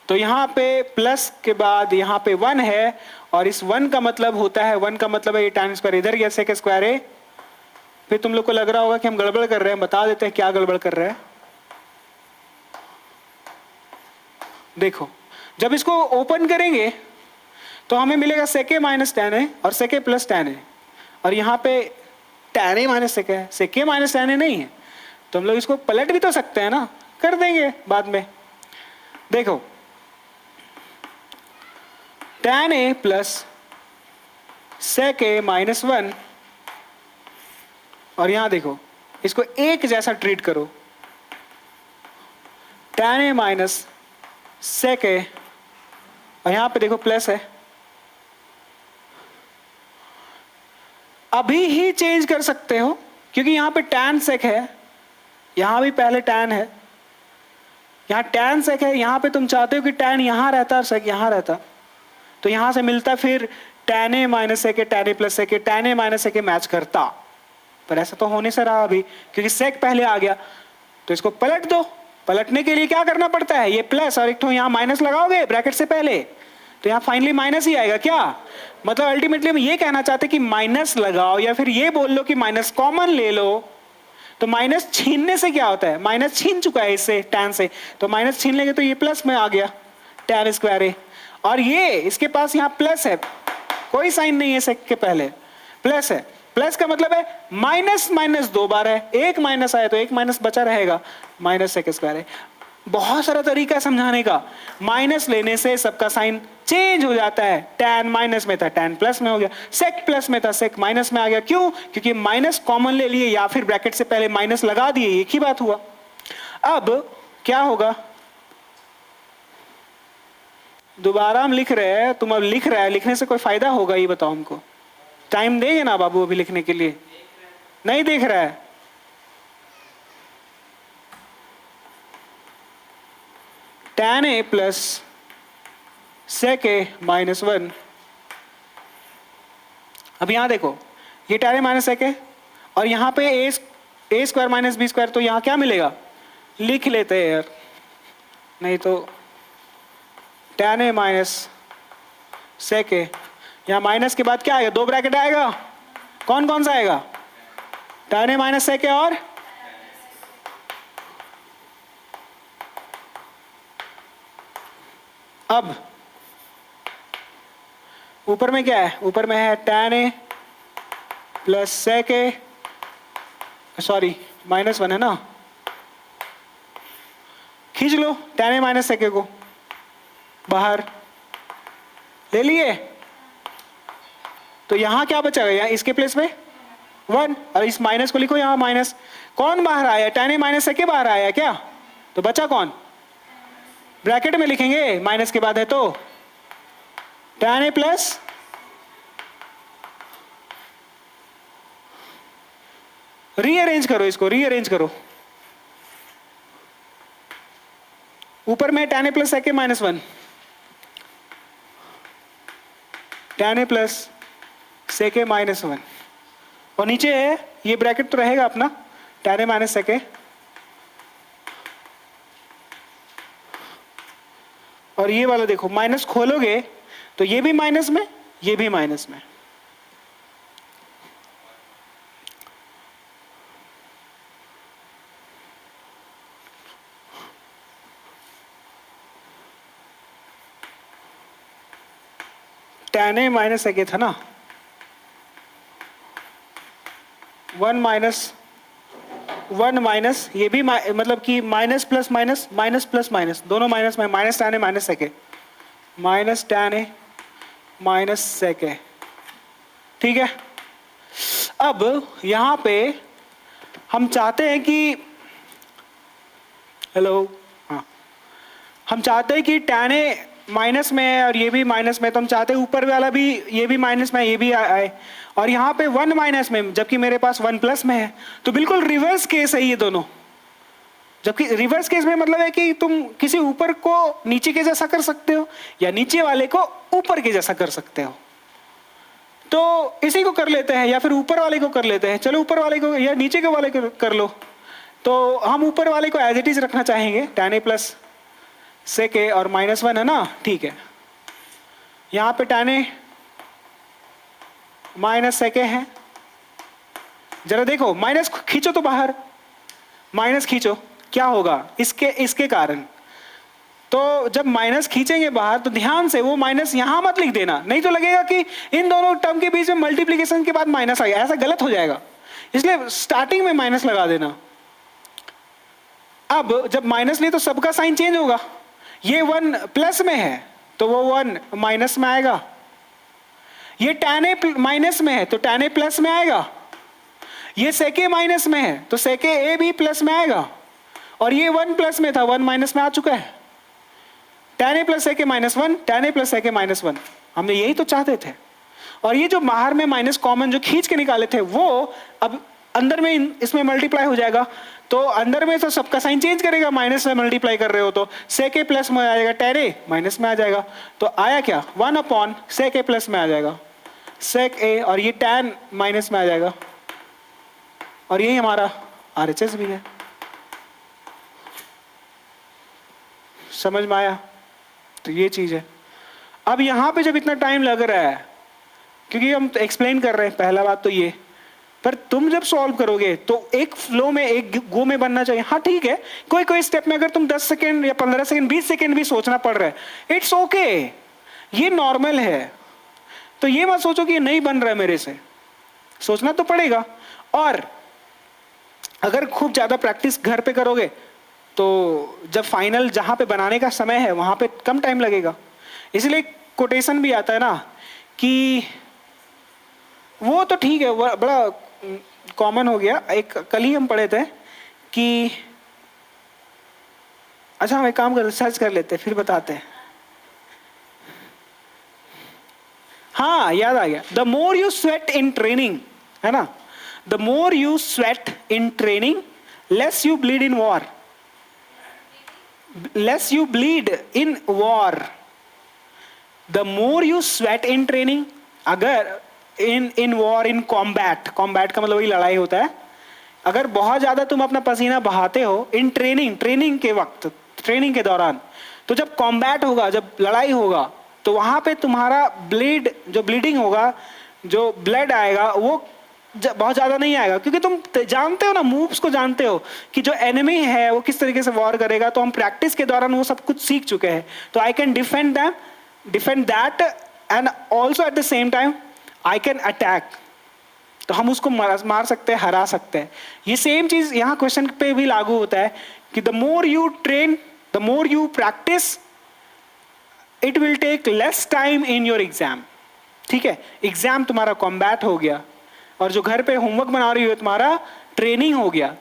तो यहाँ पे प्लस के बाद यहाँ पे 1 है और इस 1 का मतलब होता है, 1 का मतलब है ये tan स्क्वायर इधर गया sec स्क्वायर a। फिर तुम लोग को लग रहा होगा कि हम गड़बड़ कर रहे हैं, बता देते हैं क्या गड़बड़ कर रहे हैं। देखो जब इसको ओपन करेंगे तो हमें मिलेगा sec a minus tan a और sec a plus tan a, और यहाँ पे tan a minus sec a है, sec a minus tan a नहीं है। तो हम लोग इसको पलट भी तो सकते हैं ना, कर देंगे बाद में। देखो tan a plus sec a minus 1, और यहां देखो इसको एक जैसा ट्रीट करो, tan a minus sec a, और यहां पे देखो प्लस है। अभी ही चेंज कर सकते हो क्योंकि यहां पे tan sec है, यहां भी पहले tan है, यहां tan sec है, यहां पे तुम चाहते हो कि tan यहां रहता और sec यहां रहता, तो यहां से मिलता फिर tan a minus sec a, tan a plus sec a, tan a minus sec a match करता। पर ऐसा तो होने से रहा अभी क्योंकि sec पहले आ गया। तो इसको पलट दो। पलटने के लिए क्या करना पड़ता है, ये प्लस और एक तो यहाँ माइनस लगाओगे ब्रैकेट से पहले, तो यहाँ फाइनली माइनस ही आएगा। क्या मतलब अल्टीमेटली हम ये कहना चाहते हैं कि माइनस लगाओ, या फिर ये बोल लो कि माइनस कॉमन ले लो। तो माइनस छीनने से क्या होता है, माइनस छीन चुका है इससे tan से, तो माइनस छीन लेंगे तो ये प्लस में आ गया tan स्क्वायर a, और ये इसके पास यहाँ प्लस है, कोई साइन नहीं है sec के पहले, प्लस है। प्लस का मतलब है माइनस माइनस 2 बार है, एक माइनस आया तो एक माइनस बचा रहेगा, माइनस sec स्क्वायर है। बहुत सारा तरीका है समझाने का। माइनस लेने से सबका साइन चेंज हो जाता है, tan माइनस में था tan प्लस में हो गया, sec प्लस में था sec माइनस में आ गया। क्यों? क्योंकि माइनस कॉमन ले लिए या फिर ब्रैकेट से पहले माइनस लगा दिए, एक ही बात हुआ। अब क्या होगा, दोबारा हम लिख रहे हैं, तुम अब लिख रहा है, लिखने से कोई फायदा होगा ये बताओ हमको? टाइम देंगे ना बाबू अभी लिखने के लिए? नहीं देख रहा है? tan a plus sec a minus 1। अब यहां देखो ये tan a minus sec a और यहां पे a square minus B square, तो यहां क्या मिलेगा, लिख लेते हैं यार, नहीं तो tan a minus sec a, यहां माइनस के बाद क्या आएगा, 2 ब्रैकेट आएगा, कौन कौन सा आएगा, tan a minus sec a और अब ऊपर में क्या है, ऊपर में है tan a plus sec a, sorry minus 1 है ना, खींच लो tan a minus sec a को बाहर ले लिए, तो यहां क्या बचा, यहाँ इसके प्लेस में 1 और इस माइनस को लिखो यहां माइनस। कौन बाहर आया, tan a minus sec a बाहर आया क्या, तो बचा कौन, ब्रैकेट में लिखेंगे, माइनस के बाद है तो tan a प्लस रीअरेंज करो, इसको रीअरेंज करो, ऊपर में tan a plus sec a minus 1, tan a plus sec a minus 1, और नीचे है ये ब्रैकेट तो रहेगा अपना tan a minus sec a, और ये वाला देखो माइनस खोलोगे तो ये भी माइनस में, ये भी माइनस में, tan a minus sec a था ना, 1 माइनस ये भी मतलब कि minus plus minus, minus plus minus, दोनों माइनस में, minus tan a minus sec a, minus tan a minus sec a, ठीक है। अब यहां पे हम चाहते हैं कि, हेलो, हाँ, हम चाहते हैं कि tan a माइनस में है और ये भी माइनस में, तो हम चाहते हैं ऊपर वाला भी, ये भी माइनस में, ये भी आए, और यहाँ पे 1 माइनस में जबकि मेरे पास 1 प्लस में है, तो बिल्कुल रिवर्स केस है ये दोनों। जबकि रिवर्स केस में मतलब है कि तुम किसी ऊपर को नीचे के जैसा कर सकते हो या नीचे वाले को ऊपर के जैसा कर सकते हो, तो इसी को कर लेते हैं या फिर ऊपर वाले को कर लेते हैं। चलो ऊपर वाले को या नीचे के वाले को कर लो, तो हम ऊपर वाले को एज इट इज रखना चाहेंगे, tan a plus sec a और माइनस 1 है ना, ठीक है। यहाँ पे tan a minus sec a है, जरा देखो माइनस खींचो तो बाहर, माइनस खींचो, क्या होगा इसके कारण, तो जब माइनस खींचेंगे बाहर तो ध्यान से वो माइनस यहां मत लिख देना, नहीं तो लगेगा कि इन दोनों टर्म के बीच में मल्टीप्लीकेशन के बाद माइनस आ गया, ऐसा गलत हो जाएगा, इसलिए स्टार्टिंग में माइनस लगा देना। अब जब माइनस ले तो सबका साइन चेंज होगा, ये 1 प्लस में है तो वो 1 माइनस में आएगा, ये tan a माइनस में है तो tan a प्लस में आएगा, ये sec a माइनस में है तो sec a भी प्लस में आएगा, और ये 1 प्लस में था 1 माइनस में आ चुका है, tan a plus sec a minus 1, tan a plus sec a minus 1, हमने यही तो चाहते थे। और ये जो बाहर में माइनस कॉमन जो खींच के निकाले थे वो अब अंदर में इसमें मल्टीप्लाई हो जाएगा, तो अंदर में तो सबका साइन चेंज करेगा, माइनस से मल्टीप्लाई कर रहे हो तो sec a प्लस में आ जाएगा, tan a माइनस में आ जाएगा, तो आया क्या 1 अपॉन sec a प्लस में आ जाएगा sec a, और ये tan माइनस में आ जाएगा, और यही हमारा RHS भी है। समझ में आया? तो ये चीज है। अब यहां पे जब इतना टाइम लग रहा है क्योंकि हम एक्सप्लेन कर रहे हैं, पहला बात तो ये, पर तुम जब सॉल्व करोगे तो एक फ्लो में, एक गो में बनना चाहिए। हाँ ठीक है, कोई कोई स्टेप में अगर तुम 10 सेकेंड या 15 सेकेंड 20 सेकेंड भी सोचना पड़ रहा है, इट्स ओके, ये नॉर्मल है। तो ये मत सोचो कि ये नहीं बन रहा है मेरे से, सोचना तो पड़ेगा। और अगर खूब ज्यादा प्रैक्टिस घर पे करोगे तो जब फाइनल जहां पे बनाने का समय है वहां पे कम टाइम लगेगा। इसलिए कोटेशन भी आता है ना कि वो तो ठीक है, वो बड़ा कॉमन हो गया। एक कल ही हम पढ़े थे कि, अच्छा हम एक काम कर सर्च कर लेते फिर बताते हैं। हाँ याद आ गया, the more you sweat in training, है ना, the more you sweat in training less you bleed in war, less you bleed in war. The more you sweat in training, अगर in war, in combat, combat का मतलब वही लड़ाई होता है, अगर बहुत ज्यादा तुम अपना पसीना बहाते हो इन ट्रेनिंग, ट्रेनिंग के वक्त, ट्रेनिंग के दौरान, तो जब कॉम्बैट होगा, जब लड़ाई होगा, तो वहां पे तुम्हारा ब्लीड, जो ब्लीडिंग होगा, जो ब्लड आएगा वो बहुत ज्यादा नहीं आएगा, क्योंकि तुम जानते हो ना, मूव्स को जानते हो कि जो एनिमी है वो किस तरीके से वॉर करेगा। तो हम प्रैक्टिस के दौरान वो सब कुछ सीख चुके हैं, तो I can defend that and also at the same time I can attack. तो हम उसको मार सकते हैं, हरा सकते हैं। ये सेम चीज यहाँ क्वेश्चन पे भी लागू होता है कि the more you train, the more you practice, it will take less time in your exam. ठीक है, एग्जाम तुम्हारा कॉम्बैट हो गया और जो घर पे होमवर्क बना रही हो तुम्हारा ट्रेनिंग हो गया।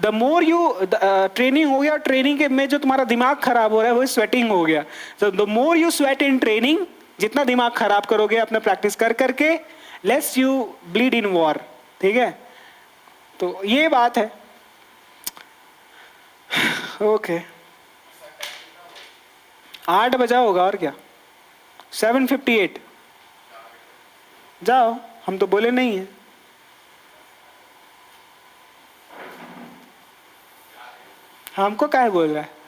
द मोर यू ट्रेनिंग हो गया, ट्रेनिंग के में जो तुम्हारा दिमाग खराब हो रहा है वो स्वेटिंग हो गया. तो the more you sweat in training, जितना दिमाग खराब करोगे अपना प्रैक्टिस कर करके, less you bleed in war. ठीक है, तो ये बात है. ओके 8 बजा होगा और क्या. 7:58. जाओ, हम तो बोले नहीं है. हमको काहे बोल रहा है.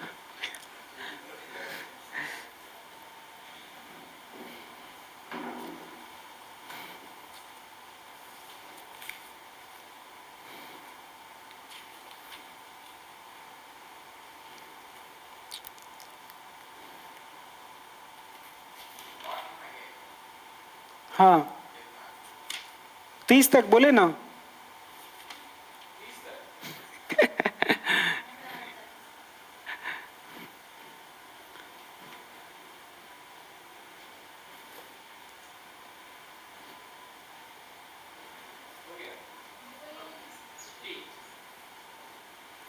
हाँ 30 तक बोले ना.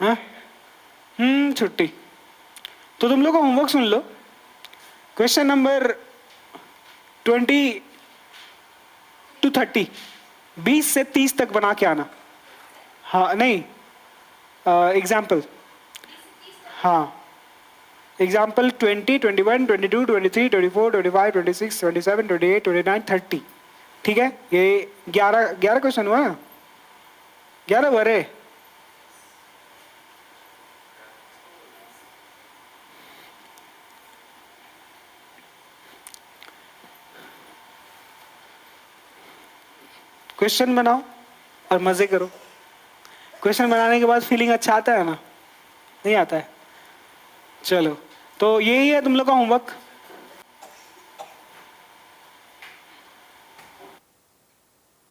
हाँ छुट्टी. तो तुम लोग का homework soon low. Question number 20 to 30, 20 से 30 तक बना के आना. हाँ नहीं, एग्जाम्पल. हाँ एग्जाम्पल 20, 21, 22, 23, 24, 25, 26, 27, 28, 29, 30. ठीक है, ये 11 क्वेश्चन हुआ. 11 भरे. क्वेश्चन बनाओ और मजे करो. क्वेश्चन बनाने के बाद फीलिंग अच्छा आता है ना, नहीं आता है. चलो, तो यही है तुम लोग का होमवर्क.